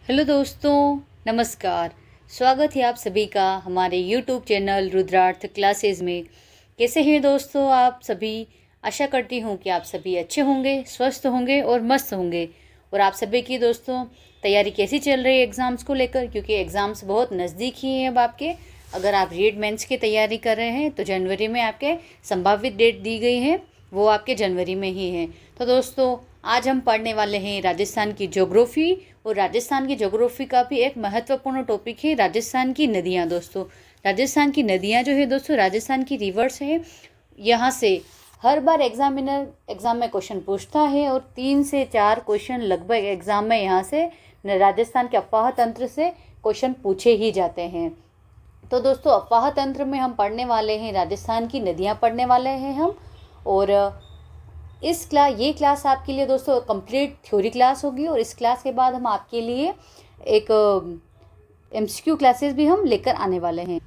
Hello दोस्तों, नमस्कार। स्वागत है आप सभी का हमारे यूट्यूब चैनल रुद्रार्थ क्लासेस में। कैसे हैं दोस्तों आप सभी? आशा करती हूँ कि आप सभी अच्छे होंगे, स्वस्थ होंगे और मस्त होंगे। और आप सभी की दोस्तों तैयारी कैसी चल रही है एग्ज़ाम्स को लेकर? क्योंकि एग्ज़ाम्स बहुत नज़दीक ही हैं अब आपके। अगर आप रीड मेंस की तैयारी कर रहे हैं तो जनवरी में आपके संभावित डेट दी गई है, वो आपके जनवरी में ही है। तो दोस्तों आज हम पढ़ने वाले हैं राजस्थान की ज्योग्राफी। और राजस्थान की ज्योग्राफी का भी एक महत्वपूर्ण टॉपिक है राजस्थान की नदियाँ। दोस्तों राजस्थान की नदियाँ जो है दोस्तों, राजस्थान की रिवर्स है। यहाँ से हर बार एग्ज़ाम में क्वेश्चन पूछता है और 3 से 4 क्वेश्चन लगभग एग्ज़ाम में यहाँ से राजस्थान के अफवाह तंत्र से क्वेश्चन पूछे ही जाते हैं। तो दोस्तों अफवाह तंत्र में हम पढ़ने वाले हैं, राजस्थान की नदियाँ पढ़ने वाले हैं हम। और ये क्लास आपके लिए दोस्तों कंप्लीट थ्योरी क्लास होगी। और इस क्लास के बाद हम आपके लिए एक एमसीक्यू क्लासेस भी हम लेकर आने वाले हैं।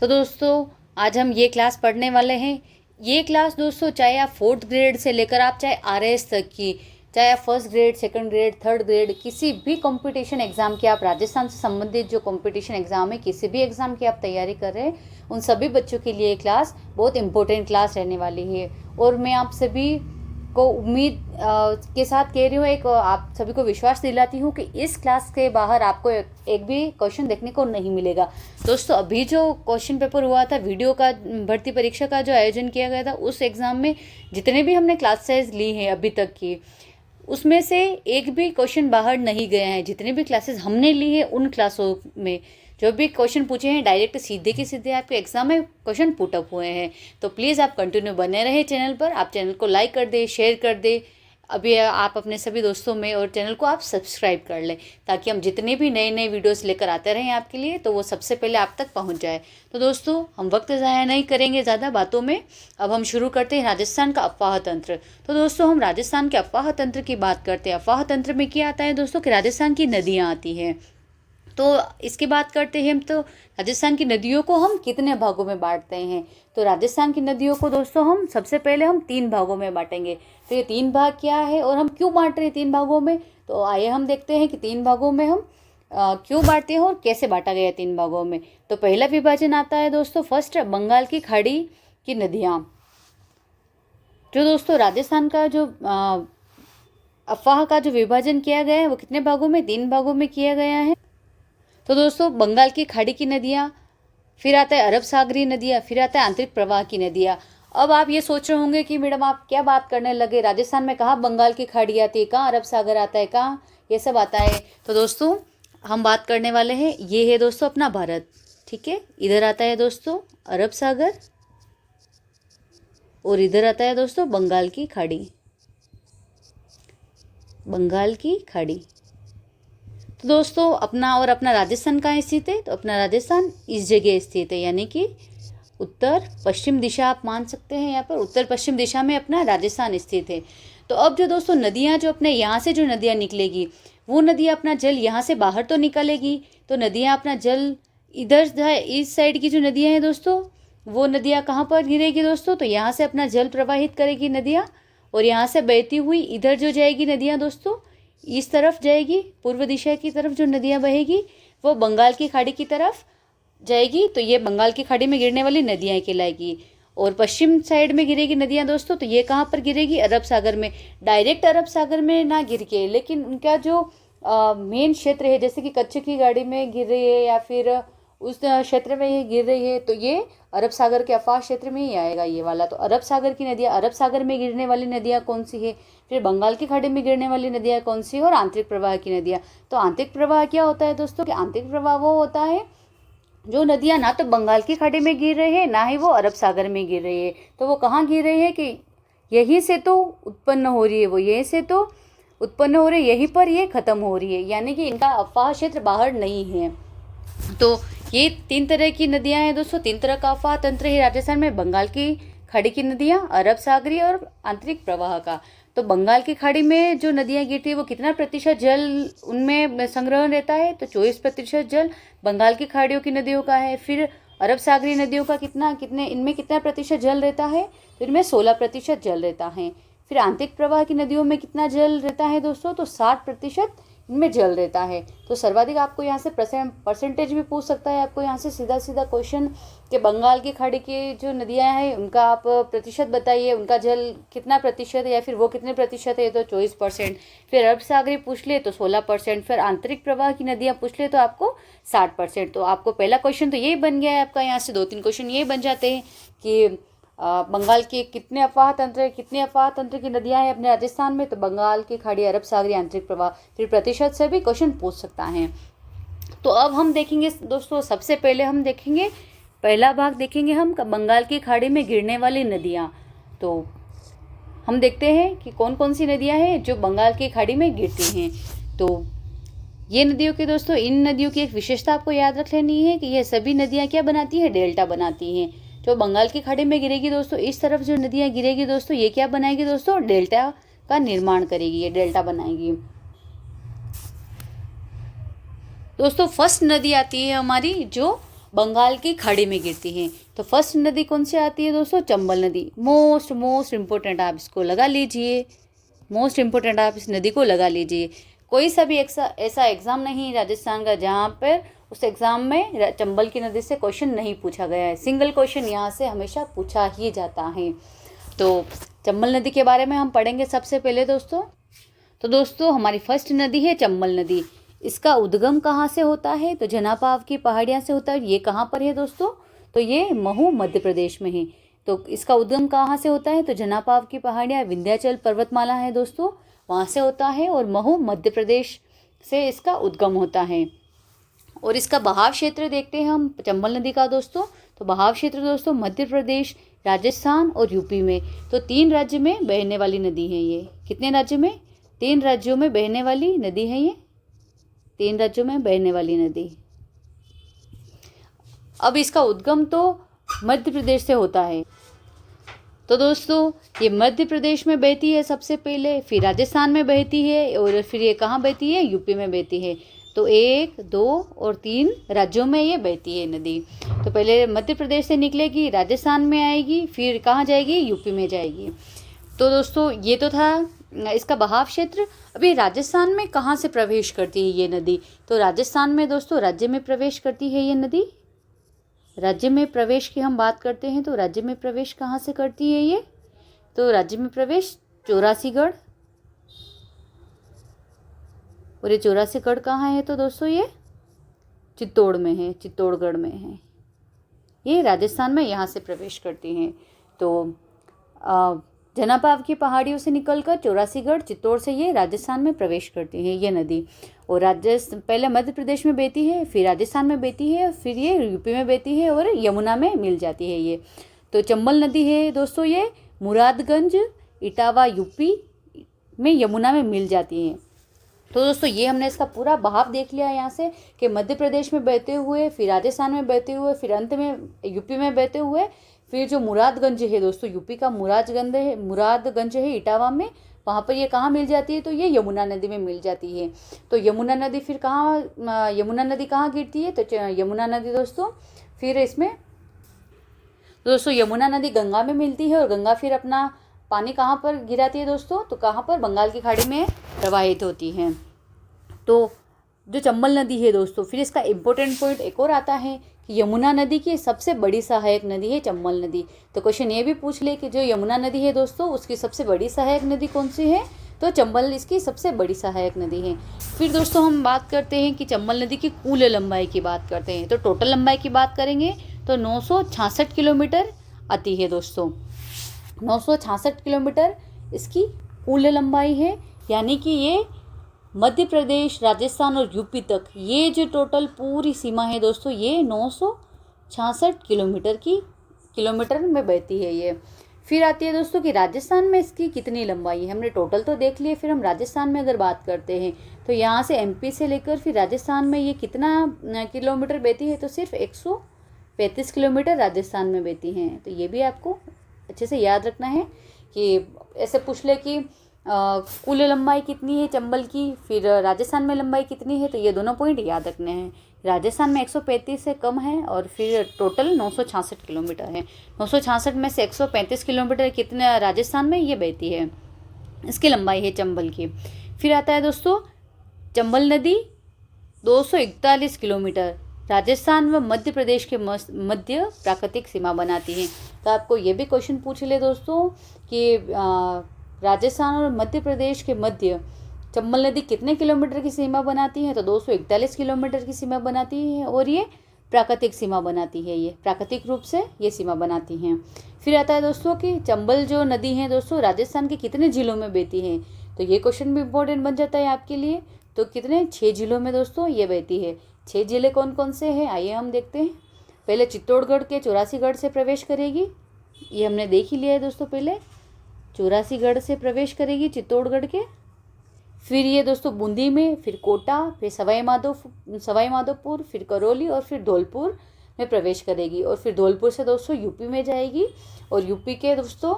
तो दोस्तों आज हम ये क्लास पढ़ने वाले हैं। ये क्लास दोस्तों चाहे आप 4th ग्रेड से लेकर आप चाहे RS तक की, चाहे आप 1st grade, 2nd grade, 3rd grade, किसी भी कंपटीशन एग्ज़ाम की, आप राजस्थान से संबंधित जो कंपटीशन एग्ज़ाम है, किसी भी एग्ज़ाम की आप तैयारी कर रहे हैं, उन सभी बच्चों के लिए ये क्लास बहुत इंपॉर्टेंट क्लास रहने वाली है। और मैं आप सभी को उम्मीद के साथ कह रही हूँ, एक आप सभी को विश्वास दिलाती हूँ कि इस क्लास के बाहर आपको एक भी क्वेश्चन देखने को नहीं मिलेगा। दोस्तों अभी जो क्वेश्चन पेपर हुआ था, वीडियो का भर्ती परीक्षा का जो आयोजन किया गया था, उस एग्ज़ाम में जितने भी हमने क्लासेस ली हैं अभी तक की, उसमें से एक भी क्वेश्चन बाहर नहीं गए हैं। जितने भी क्लासेस हमने ली है उन क्लासों में जो भी क्वेश्चन पूछे हैं, डायरेक्ट सीधे के सीधे आपके एग्जाम में क्वेश्चन पुट अप हुए हैं। तो प्लीज़ आप कंटिन्यू बने रहे चैनल पर। आप चैनल को लाइक कर दे, शेयर कर दे अभी आप अपने सभी दोस्तों में, और चैनल को आप सब्सक्राइब कर लें ताकि हम जितने भी नए नए वीडियोस लेकर आते रहें आपके लिए, तो वो सबसे पहले आप तक पहुंच जाए। तो दोस्तों हम वक्त ज़ाया नहीं करेंगे ज़्यादा बातों में, अब हम शुरू करते हैं राजस्थान का अफवाह तंत्र। तो दोस्तों हम राजस्थान के अफवाह तंत्र की बात करते हैं। अफवाह तंत्र में क्या आता है दोस्तों कि राजस्थान की नदियाँ आती हैं। तो इसकी बात करते हैं हम। तो राजस्थान की नदियों को हम कितने भागों में बांटते हैं? तो राजस्थान की नदियों को दोस्तों हम सबसे पहले हम 3 भागों में बांटेंगे। तो ये 3 भाग क्या है और हम क्यों बांट रहे हैं 3 भागों में? तो आइए हम देखते हैं कि 3 भागों में हम क्यों बांटते हैं और कैसे बांटा गया 3 भागों में। तो पहला विभाजन आता है दोस्तों, फर्स्ट बंगाल की खाड़ी की नदियाँ। जो दोस्तों राजस्थान का जो अफवाह का जो विभाजन किया गया है वो कितने भागों में? 3 भागों में किया गया है। तो दोस्तों बंगाल की खाड़ी की नदियाँ, फिर आता है अरब सागरी नदियाँ, फिर आता है आंतरिक प्रवाह की नदियाँ। अब आप ये सोच रहे होंगे कि मैडम आप क्या बात करने लगे, राजस्थान में कहाँ बंगाल की खाड़ी आती है, कहाँ अरब सागर आता है, कहाँ ये सब आता है? तो दोस्तों हम बात करने वाले हैं, ये है दोस्तों अपना भारत, ठीक है। इधर आता है दोस्तों अरब सागर और इधर आता है दोस्तों बंगाल की खाड़ी। बंगाल की खाड़ी। तो दोस्तों अपना राजस्थान कहाँ स्थित है? तो अपना राजस्थान इस जगह स्थित है, यानी कि उत्तर पश्चिम दिशा आप मान सकते हैं। यहाँ पर उत्तर पश्चिम दिशा में अपना राजस्थान स्थित है। तो अब जो दोस्तों नदियाँ, जो अपने यहाँ से जो नदियाँ निकलेगी, वो नदियाँ अपना जल यहाँ से बाहर तो निकालेगी। तो नदियाँ अपना जल इधर इस साइड की जो नदियाँ हैं दोस्तों, वो नदियाँ कहाँ पर गिरेगी दोस्तों? तो यहाँ से अपना जल प्रवाहित करेगी नदियाँ, और यहाँ से बहती हुई इधर जो जाएगी नदियाँ दोस्तों, इस तरफ जाएगी, पूर्व दिशा की तरफ जो नदियाँ बहेगी वो बंगाल की खाड़ी की तरफ जाएगी। तो ये बंगाल की खाड़ी में गिरने वाली नदियाँ कहलाएगी। और पश्चिम साइड में गिरेगी नदियाँ दोस्तों, तो ये कहाँ पर गिरेगी? अरब सागर में। डायरेक्ट अरब सागर में ना गिर के, लेकिन उनका जो मेन क्षेत्र है, जैसे कि कच्छ की गाड़ी में गिर रही है या फिर उस क्षेत्र में ये गिर रही है, तो ये अरब सागर के अफाह क्षेत्र में ही आएगा ये वाला। तो अरब सागर की नदियाँ, अरब सागर में गिरने वाली नदियाँ कौन सी है, फिर बंगाल की खाड़ी में गिरने वाली नदियाँ कौन सी है, और आंतरिक प्रवाह की नदियाँ। तो आंतरिक प्रवाह क्या होता है दोस्तों कि आंतरिक प्रवाह वो होता है जो नदियाँ ना तो बंगाल की खाड़ी में गिर रही है, ना ही वो अरब सागर में गिर रही है। तो वो कहाँ गिर रही है कि यहीं से तो उत्पन्न हो रही है, वो यहीं से तो उत्पन्न हो रही है, यहीं पर ये खत्म हो रही है, यानी कि इनका अफवाह क्षेत्र बाहर नहीं है। तो ये 3 तरह की नदियां हैं दोस्तों, 3 तरह का अफवाह तंत्र है राजस्थान में। बंगाल की खाड़ी की नदियां, अरब सागरी और आंतरिक प्रवाह का। तो बंगाल की खाड़ी में जो नदियां गिरती है वो कितना प्रतिशत जल उनमें संग्रह रहता है? तो 24% जल बंगाल की खाड़ियों की नदियों का है। फिर अरब सागरी नदियों का इनमें कितना प्रतिशत जल रहता है? तो इनमें 16% जल रहता है। फिर आंतरिक प्रवाह की नदियों में कितना जल रहता है दोस्तों? तो 60% इनमें जल रहता है। तो सर्वाधिक आपको यहाँ से परसेंटेज भी पूछ सकता है, आपको यहाँ से सीधा सीधा क्वेश्चन कि बंगाल की खाड़ी की जो नदियाँ हैं उनका आप प्रतिशत बताइए, उनका जल कितना प्रतिशत है या फिर वो कितने प्रतिशत है, तो 24%। फिर अरब सागरी पूछ ले तो 16%। फिर आंतरिक प्रवाह की नदियाँ पूछ ले तो आपको 60%। तो आपको पहला क्वेश्चन तो यही बन गया है आपका। यहाँ से 2-3 क्वेश्चन यही बन जाते हैं कि बंगाल के कितने अफवाह तंत्र की नदियां हैं अपने राजस्थान में, तो बंगाल की खाड़ी, अरब सागरी, आंतरिक प्रवाह। फिर प्रतिशत से भी क्वेश्चन पूछ सकता है। तो अब हम देखेंगे दोस्तों, सबसे पहले हम देखेंगे पहला भाग देखेंगे हम बंगाल की खाड़ी में गिरने वाली नदियाँ। तो हम देखते हैं कि कौन कौन सी नदियाँ हैं जो बंगाल की खाड़ी में गिरती हैं। तो ये नदियों के दोस्तों, इन नदियों की एक विशेषता आपको याद रख लेनी है कि ये सभी नदियाँ क्या बनाती है, डेल्टा बनाती हैं। जो बंगाल की खाड़ी में गिरेगी दोस्तों, इस तरफ जो नदियाँ गिरेगी दोस्तों, ये क्या बनाएगी दोस्तों, डेल्टा का निर्माण करेगी, ये डेल्टा बनाएगी। दोस्तों फर्स्ट नदी आती है हमारी जो बंगाल की खाड़ी में गिरती है। तो फर्स्ट नदी कौन सी आती है दोस्तों, चंबल नदी। मोस्ट इम्पोर्टेंट, आप इसको लगा लीजिए, मोस्ट इम्पोर्टेंट, आप इस नदी को लगा लीजिए। कोई सा भी ऐसा एग्ज़ाम नहीं राजस्थान का जहाँ पर उस एग्ज़ाम में चंबल की नदी से क्वेश्चन नहीं पूछा गया है। सिंगल क्वेश्चन यहाँ से हमेशा पूछा ही जाता है। तो चंबल नदी के बारे में हम पढ़ेंगे सबसे पहले दोस्तों। तो दोस्तों हमारी फर्स्ट नदी है चंबल नदी। इसका उद्गम कहाँ से होता है, तो जनापाव की पहाड़ियाँ से होता है। ये कहाँ पर है दोस्तों, तो ये महू मध्य प्रदेश में है। तो इसका उद्गम कहाँ से होता है, तो जनापाव की पहाड़ियाँ विंध्याचल पर्वतमाला है दोस्तों, वहाँ से होता है। और महू मध्य प्रदेश से इसका उद्गम होता है। और इसका बहाव क्षेत्र देखते हैं हम चंबल नदी का दोस्तों। तो बहाव क्षेत्र दोस्तों मध्य प्रदेश, राजस्थान और यूपी में। तो 3 राज्य में बहने वाली नदी है ये। कितने राज्य में, 3 राज्यों में बहने वाली नदी है ये, 3 राज्यों में बहने वाली नदी। अब इसका उद्गम तो मध्य प्रदेश से होता है। तो दोस्तों ये मध्य प्रदेश में बहती है सबसे पहले, फिर राजस्थान में बहती है, और फिर ये कहाँ बहती है, यूपी में बहती है। तो 1, 2 और 3 राज्यों में ये बहती है नदी। तो पहले मध्य प्रदेश से निकलेगी, राजस्थान में आएगी, फिर कहाँ जाएगी, यूपी में जाएगी। तो दोस्तों ये तो था इसका बहाव क्षेत्र। अभी राजस्थान में कहाँ से प्रवेश करती है ये नदी, तो राजस्थान में दोस्तों राज्य में प्रवेश करती है ये नदी। राज्य में प्रवेश की हम बात करते हैं तो राज्य में प्रवेश कहाँ से करती है ये, तो राज्य में प्रवेश चौरासीगढ़। और ये चौरासीगढ़ कहाँ है, तो दोस्तों ये चित्तौड़ में है, चित्तौड़गढ़ में है। ये राजस्थान में यहाँ से प्रवेश करती हैं। तो जनापाव की पहाड़ियों से निकलकर चौरासीगढ़, चित्तौड़ से ये राजस्थान में प्रवेश करती है ये नदी। और पहले मध्य प्रदेश में बहती है, फिर राजस्थान में बहती है, फिर ये यूपी में बहती है और यमुना में मिल जाती है ये। तो चंबल नदी है दोस्तों, ये मुरादगंज, इटावा यूपी में यमुना में मिल जाती है। तो दोस्तों ये हमने इसका पूरा बहाव देख लिया यहाँ से कि मध्य प्रदेश में बहते हुए, फिर राजस्थान में बहते हुए, फिर अंत में यूपी में बहते हुए, फिर जो मुरादगंज है दोस्तों, यूपी का मुरादगंज है इटावा में, वहाँ पर ये कहाँ मिल जाती है, तो ये यमुना नदी में मिल जाती है। तो यमुना नदी फिर कहाँ, यमुना नदी कहाँ गिरती है, तो यमुना नदी दोस्तों फिर इसमें दोस्तों यमुना नदी गंगा में मिलती है, और गंगा फिर अपना पानी कहाँ पर गिराती है दोस्तों, तो कहाँ पर, बंगाल की खाड़ी में प्रवाहित होती है। तो जो चंबल नदी है दोस्तों, फिर इसका इम्पोर्टेंट पॉइंट एक और आता है कि यमुना नदी की सबसे बड़ी सहायक नदी है चंबल नदी। तो क्वेश्चन ये भी पूछ ले कि जो यमुना नदी है दोस्तों, उसकी सबसे बड़ी सहायक नदी कौन सी है, तो चंबल इसकी सबसे बड़ी सहायक नदी है। फिर दोस्तों हम बात करते हैं कि चंबल नदी की कुल लंबाई की बात करते हैं। तो टोटल लंबाई की बात करेंगे तो 966 किलोमीटर आती है दोस्तों। 966 किलोमीटर इसकी कुल लंबाई है, यानी कि ये मध्य प्रदेश, राजस्थान और यूपी तक ये जो टोटल पूरी सीमा है दोस्तों, ये 966 किलोमीटर में बहती है ये। फिर आती है दोस्तों कि राजस्थान में इसकी कितनी लंबाई है। हमने टोटल तो देख लिए, फिर हम राजस्थान में अगर बात करते हैं तो यहाँ से एमपी से लेकर फिर राजस्थान में ये कितना किलोमीटर बहती है, तो सिर्फ 135 किलोमीटर राजस्थान में बहती हैं। तो ये भी आपको अच्छे से याद रखना है कि ऐसे पूछ ले कि कुल लंबाई कितनी है चंबल की, फिर राजस्थान में लंबाई कितनी है, तो ये दोनों पॉइंट याद रखने हैं। राजस्थान में 135 से कम है और फिर टोटल 966 किलोमीटर है। 966 में से 135 किलोमीटर कितने राजस्थान में ये बहती है, इसकी लंबाई है चंबल की। फिर आता है दोस्तों चंबल नदी 241 किलोमीटर राजस्थान व मध्य प्रदेश के मध्य प्राकृतिक सीमा बनाती है। तो आपको ये भी क्वेश्चन पूछ ले दोस्तों कि राजस्थान और मध्य प्रदेश के मध्य चंबल नदी कितने किलोमीटर की सीमा बनाती है? तो 241 किलोमीटर की सीमा बनाती है और ये प्राकृतिक सीमा बनाती है, ये प्राकृतिक रूप से ये सीमा बनाती हैं। फिर आता है दोस्तों कि चंबल जो नदी है दोस्तों राजस्थान के कितने जिलों में बहती है? तो ये क्वेश्चन भी इम्पोर्टेंट बन जाता है आपके लिए। तो कितने? 6 जिलों में दोस्तों ये बहती है। 6 जिले कौन कौन से हैं आइए हम देखते हैं। पहले चित्तौड़गढ़ के 84गढ़ से प्रवेश करेगी, ये हमने देख ही लिया है दोस्तों। पहले 84गढ़ से प्रवेश करेगी चित्तौड़गढ़ के। फिर ये दोस्तों बूंदी में, फिर कोटा, फिर सवाई माधोपुर, फिर करौली और फिर धौलपुर में प्रवेश करेगी। और फिर धौलपुर से दोस्तों यूपी में जाएगी और यूपी के दोस्तों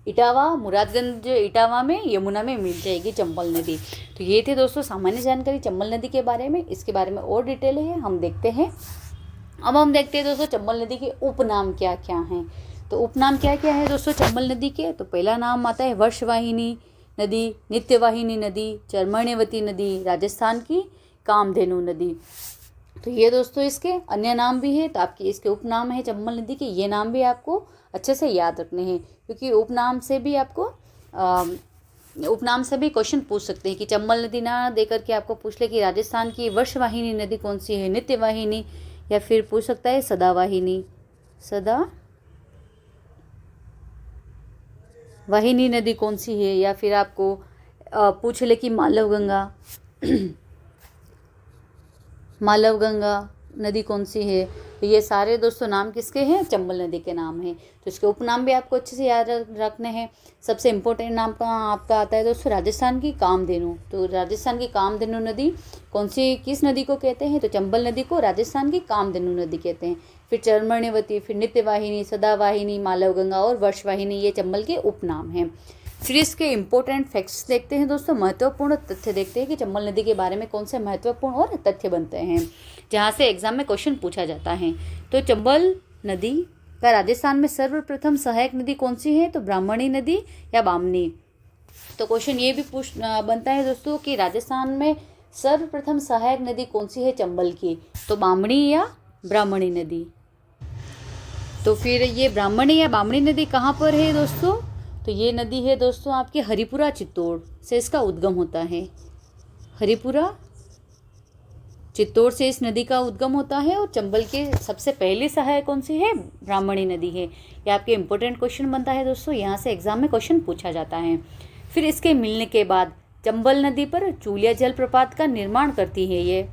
इटावा, मुरादगंज इटावा में यमुना में मिल जाएगी चंबल नदी। तो ये थे दोस्तों सामान्य जानकारी चंबल नदी के बारे में। इसके बारे में और डिटेल है हम देखते हैं। अब हम देखते हैं दोस्तों चंबल नदी के उपनाम क्या क्या हैं। तो उपनाम क्या क्या है दोस्तों चंबल नदी के? तो पहला नाम आता है वर्षवाहिनी नदी, नित्यवाहिनी नदी, चर्मण्यवती नदी, राजस्थान की कामधेनु नदी। तो ये दोस्तों इसके अन्य नाम भी है। तो आपके इसके उपनाम है चंबल नदी के, ये नाम भी आपको अच्छे से याद रखने हैं क्योंकि उपनाम से भी क्वेश्चन पूछ सकते हैं कि चंबल नदी ना दे करके आपको पूछ ले कि राजस्थान की वर्षवाहिनी नदी कौन सी है, नित्यवाहिनी, या फिर पूछ सकता है सदावाहिनी, वाहिनी नदी कौन सी है, या फिर आपको पूछ ले कि मालव गंगा नदी कौन सी है। तो ये सारे दोस्तों नाम किसके हैं? चंबल नदी के नाम हैं। तो इसके उपनाम भी आपको अच्छे से याद रखने हैं। सबसे इम्पोर्टेंट नाम का आपका आता है दोस्तों राजस्थान की कामधेनु। तो राजस्थान की कामधेनु नदी कौन सी, किस नदी को कहते हैं? तो चंबल नदी को राजस्थान की कामधेनु नदी कहते हैं। फिर चर्मण्यवती, फिर नित्यवाहिनी, सदावाहिनी, मालव गंगा और वर्षवाहिनी, ये चंबल के उपनाम हैं। फिर इसके इम्पोर्टेंट फैक्ट्स देखते हैं दोस्तों, महत्वपूर्ण तथ्य देखते हैं कि चंबल नदी के बारे में कौन से महत्वपूर्ण और तथ्य बनते हैं जहाँ से एग्जाम में क्वेश्चन पूछा जाता है। तो चंबल नदी का राजस्थान में सर्वप्रथम सहायक नदी कौन सी है? तो ब्राह्मणी नदी या बामनी। तो क्वेश्चन ये भी बनता है दोस्तों कि राजस्थान में सर्वप्रथम सहायक नदी कौन सी है चंबल की? तो बामणी या ब्राह्मणी नदी। तो फिर ये ब्राह्मणी या बामणी नदी कहाँ पर है दोस्तों? तो ये नदी है दोस्तों आपके हरिपुरा चित्तौड़ से इसका उद्गम होता है। हरिपुरा चित्तौड़ से इस नदी का उद्गम होता है। और चंबल के सबसे पहली सहायक कौन सी है? ब्राह्मणी नदी है। ये आपके इम्पोर्टेंट क्वेश्चन बनता है दोस्तों, यहाँ से एग्जाम में क्वेश्चन पूछा जाता है। फिर इसके मिलने के बाद चंबल नदी पर चूलिया जलप्रपात का निर्माण करती है ये।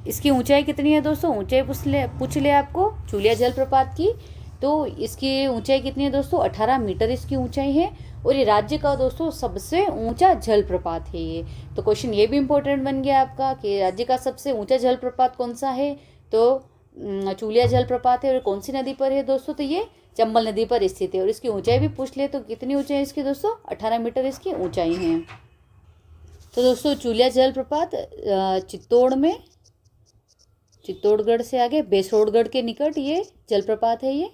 इसकी ऊंचाई कितनी है दोस्तों? ऊंचाई पूछ ले आपको चूलिया जलप्रपात की। तो इसकी ऊंचाई कितनी है दोस्तों? 18 मीटर इसकी ऊंचाई है। और ये राज्य का दोस्तों सबसे ऊंचा जलप्रपात है ये। तो क्वेश्चन ये भी इम्पोर्टेंट बन गया आपका कि राज्य का सबसे ऊंचा जलप्रपात कौन सा है? तो चूलिया जलप्रपात है। और कौन सी नदी पर है दोस्तों? तो ये चंबल नदी पर स्थित है। और इसकी ऊंचाई भी पूछ ले तो कितनी ऊंचाई है इसकी दोस्तों? 18 मीटर इसकी ऊंचाई है। तो दोस्तों चूलिया जलप्रपात चित्तौड़ में, चित्तौड़गढ़ से आगे बेसरोडगढ़ के निकट ये जलप्रपात है। ये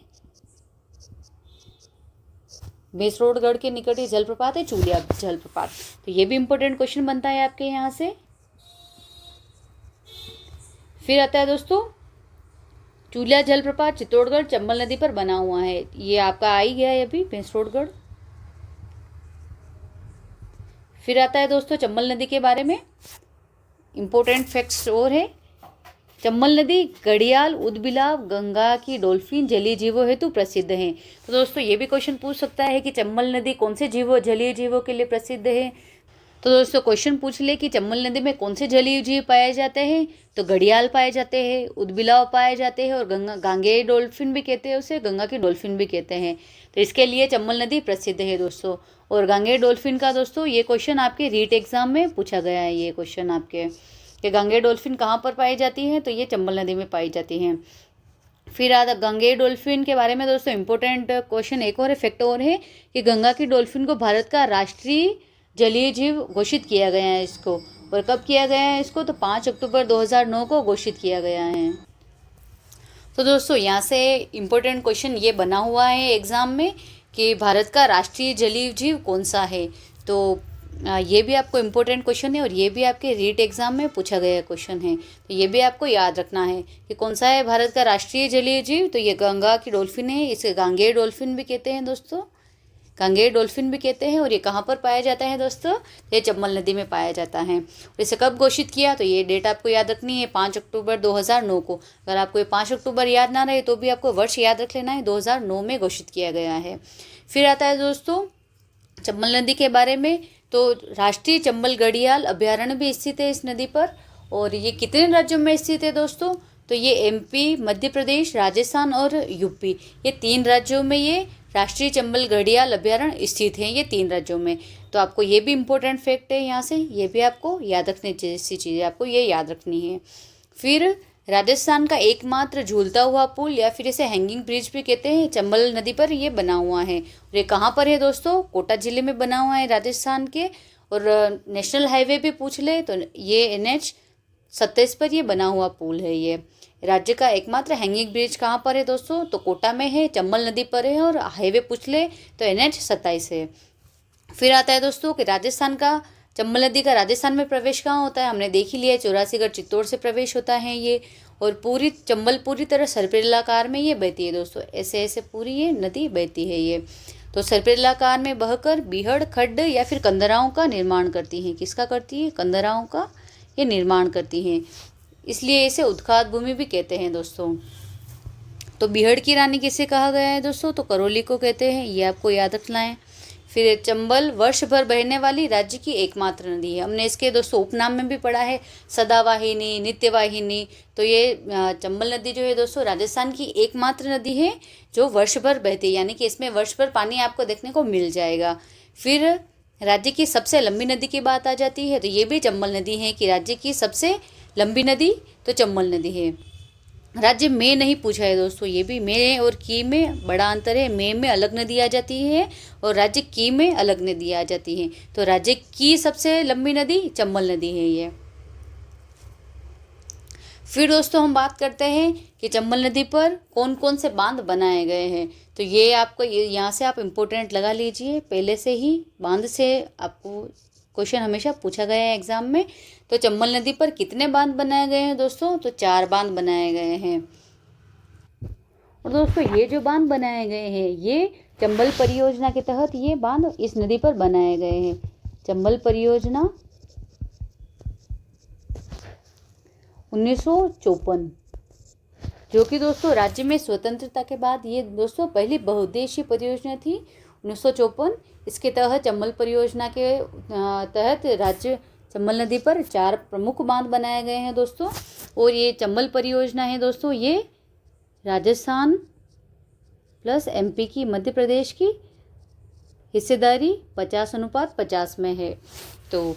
बेसरोडगढ़ के निकट ये जलप्रपात है चूलिया जलप्रपात। तो ये भी इम्पोर्टेंट क्वेश्चन बनता है आपके यहाँ से। फिर आता है दोस्तों चूलिया जलप्रपात चित्तौड़गढ़ चंबल नदी पर बना हुआ है। ये आपका आ ही गया है अभी बेसरोडगढ़। फिर आता है दोस्तों चंबल नदी के बारे में इम्पोर्टेंट फैक्ट्स और है। चंबल नदी घड़ियाल, उदबिलाव, गंगा की डॉल्फिन जलीय जीवों हेतु प्रसिद्ध है। तो दोस्तों ये भी क्वेश्चन पूछ सकता है कि चंबल नदी कौन से जलीय जीवों के लिए प्रसिद्ध है। तो दोस्तों क्वेश्चन पूछ ले कि चंबल नदी में कौन से जलीय जीव पाए जाते हैं? तो घड़ियाल पाए जाते हैं, उदबिलाव पाए जाते हैं और गांगेय डॉल्फिन भी कहते हैं उसे, गंगा की डॉल्फिन भी कहते हैं। तो इसके लिए चंबल नदी प्रसिद्ध है दोस्तों। और गांगेय डॉल्फिन का दोस्तों ये क्वेश्चन आपके रीट एग्जाम में पूछा गया है। ये क्वेश्चन आपके कि गंगेय डॉल्फिन कहाँ पर पाई जाती है? तो ये चंबल नदी में पाई जाती हैं। फिर आता गंगेय डॉल्फिन के बारे में दोस्तों इम्पोर्टेंट क्वेश्चन एक और फैक्ट और है कि गंगा की डॉल्फिन को भारत का राष्ट्रीय जलीय जीव घोषित किया गया है इसको। और कब किया गया है इसको? तो 5 अक्टूबर 2009 को घोषित किया गया है। तो दोस्तों यहाँ से इम्पोर्टेंट क्वेश्चन ये बना हुआ है एग्ज़ाम में कि भारत का राष्ट्रीय जलीय जीव कौन सा है। तो ये भी आपको इम्पोर्टेंट क्वेश्चन है और ये भी आपके रीट एग्जाम में पूछा गया क्वेश्चन है, तो ये भी आपको याद रखना है कि कौन सा है भारत का राष्ट्रीय जलीय जीव। तो ये गंगा की डॉल्फिन है, इसे गांगेय डॉल्फिन भी कहते हैं दोस्तों, गांगेय डॉल्फिन भी कहते हैं। और ये कहाँ पर पाया जाता है दोस्तों, ये चंबल नदी में पाया जाता है। और इसे कब घोषित किया, तो ये डेट आपको याद रखनी है 5 अक्टूबर 2009 को। अगर आपको ये 5 अक्टूबर याद ना रहे तो भी आपको वर्ष याद रख लेना है, 2009 में घोषित किया गया है। फिर आता है दोस्तों चंबल नदी के बारे में, तो राष्ट्रीय चंबल घड़ियाल अभ्यारण्य भी स्थित है इस नदी पर। और ये कितने राज्यों में स्थित है दोस्तों, तो ये एमपी, मध्य प्रदेश, राजस्थान और यूपी, ये 3 राज्यों में ये राष्ट्रीय चंबल घड़ियाल अभ्यारण्य स्थित हैं, ये 3 राज्यों में। तो आपको ये भी इम्पोर्टेंट फैक्ट है यहाँ से, ये भी आपको याद रखने जैसी चीज़ें आपको ये याद रखनी है। फिर राजस्थान का एकमात्र झूलता हुआ पुल या फिर इसे हैंगिंग ब्रिज भी कहते हैं, चंबल नदी पर ये बना हुआ है। और ये कहाँ पर है दोस्तों, कोटा जिले में बना हुआ है राजस्थान के। और नेशनल हाईवे भी पूछ ले तो ये NH 27 पर ये बना हुआ पुल है। ये राज्य का एकमात्र हैंगिंग ब्रिज कहाँ पर है दोस्तों, तो कोटा में है, चंबल नदी पर है। और हाईवे पूछ ले तो NH 27 है। फिर आता है दोस्तों कि राजस्थान का चंबल नदी का राजस्थान में प्रवेश कहाँ होता है, हमने देख ही लिया है, 84गढ़ चित्तौड़ से प्रवेश होता है ये। और पूरी चंबल पूरी तरह सर्पिलाकार में ये बहती है दोस्तों, ऐसे ऐसे पूरी ये नदी बहती है ये। तो सर्पिलाकार में बहकर बीहड़, खड्ड या फिर कंदराओं का निर्माण करती हैं। किसका करती है, कंदराओं का ये निर्माण करती हैं, इसलिए इसे उत्खात भूमि भी कहते हैं दोस्तों। तो बीहड़ की रानी किसे कहा गया है दोस्तों, तो करौली को कहते हैं, ये आपको याद रखना है। फिर चंबल वर्ष भर बहने वाली राज्य की एकमात्र नदी है, हमने इसके दोस्तों उपनाम में भी पढ़ा है, सदावाहिनी, नित्यवाहिनी। तो ये चंबल नदी जो है दोस्तों राजस्थान की एकमात्र नदी है जो वर्ष भर बहती है, यानी कि इसमें वर्ष भर पानी आपको देखने को मिल जाएगा। फिर राज्य की सबसे लंबी नदी की बात आ जाती है, तो ये भी चंबल नदी है कि राज्य की सबसे लंबी नदी तो चंबल नदी है। राज्य में नहीं पूछा है दोस्तों, ये भी में और की में बड़ा अंतर है। में अलग नदी आ जाती है और राज्य की में अलग नदी आ जाती है। तो राज्य की सबसे लंबी नदी चंबल नदी है ये। फिर दोस्तों हम बात करते हैं कि चंबल नदी पर कौन कौन से बांध बनाए गए हैं। तो ये आपको यहाँ से आप इम्पोर्टेंट लगा लीजिए, पहले से ही बांध से आपको क्वेश्चन हमेशा पूछा गया है एग्जाम में। तो चंबल नदी पर कितने बांध बनाए गए हैं दोस्तों, तो 4 बांध बनाए गए हैं। और दोस्तों ये जो बांध बनाए गए हैं ये चंबल परियोजना के तहत ये बांध इस नदी पर बनाए गए हैं। चंबल परियोजना 1954, जो कि दोस्तों राज्य में स्वतंत्रता के बाद ये दोस्तों पहली बहुउद्देशीय परियोजना थी 1954। इसके तहत चंबल परियोजना के तहत राज्य चंबल नदी पर 4 प्रमुख बांध बनाए गए हैं दोस्तों। और ये चंबल परियोजना है दोस्तों, ये राजस्थान प्लस MP की, मध्य प्रदेश की हिस्सेदारी 50:50 में है। तो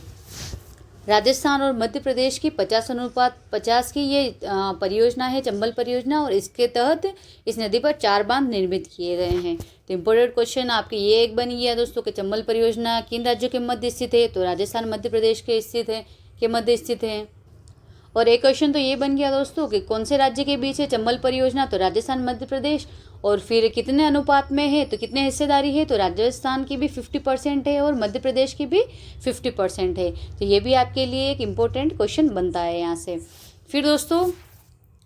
राजस्थान और मध्य प्रदेश की 50:50 की ये परियोजना है चंबल परियोजना। और इसके तहत इस नदी पर 4 बांध निर्मित किए गए हैं। तो इम्पोर्टेंट क्वेश्चन आपके ये एक बन गया दोस्तों कि चंबल परियोजना किन राज्यों के मध्य स्थित है, तो राजस्थान मध्य प्रदेश के मध्य स्थित है। और एक क्वेश्चन तो ये बन गया दोस्तों कि कौन से राज्य के बीच है चंबल परियोजना, तो राजस्थान मध्य प्रदेश। और फिर कितने अनुपात में है, तो कितने हिस्सेदारी है, तो राजस्थान की भी 50% है और मध्य प्रदेश की भी 50% है। तो ये भी आपके लिए एक इम्पोर्टेंट क्वेश्चन बनता है यहाँ से। फिर दोस्तों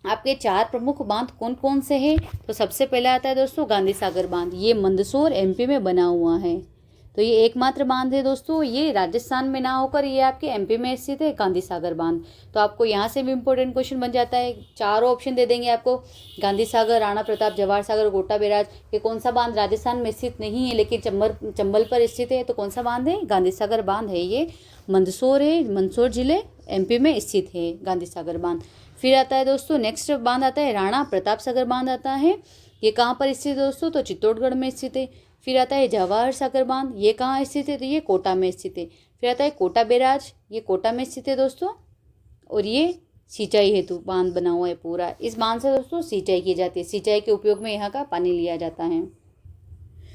आपके 4 प्रमुख बांध कौन कौन से हैं, तो सबसे पहले आता है दोस्तों गांधी सागर बांध, ये मंदसौर MP में बना हुआ है। तो ये एकमात्र बांध है दोस्तों, ये राजस्थान में ना होकर ये आपके MP में स्थित है गांधी सागर बांध। तो आपको यहाँ से भी इम्पोर्टेंट क्वेश्चन बन जाता है, 4 ऑप्शन दे देंगे आपको, गांधी सागर, राणा प्रताप, जवाहर सागर, गोटा बैराज। ये कौन सा बांध राजस्थान में स्थित नहीं है लेकिन चंबल पर स्थित है, तो कौन सा बांध है, गांधी सागर बांध है। ये मंदसौर है, मंदसौर जिले MP में स्थित है गांधी सागर बांध। फिर आता है दोस्तों नेक्स्ट बांध आता है राणा प्रताप सागर बांध आता है, ये कहाँ पर स्थित है दोस्तों, तो चित्तौड़गढ़ में स्थित है। फिर आता है जवाहर सागर बांध, ये कहाँ स्थित है, तो ये कोटा में स्थित है। फिर आता है कोटा बैराज, ये कोटा में स्थित है दोस्तों। और ये सिंचाई हेतु बांध बना हुआ है पूरा, इस बांध से दोस्तों सिंचाई की जाती है, सिंचाई के उपयोग में यहाँ का पानी लिया जाता है।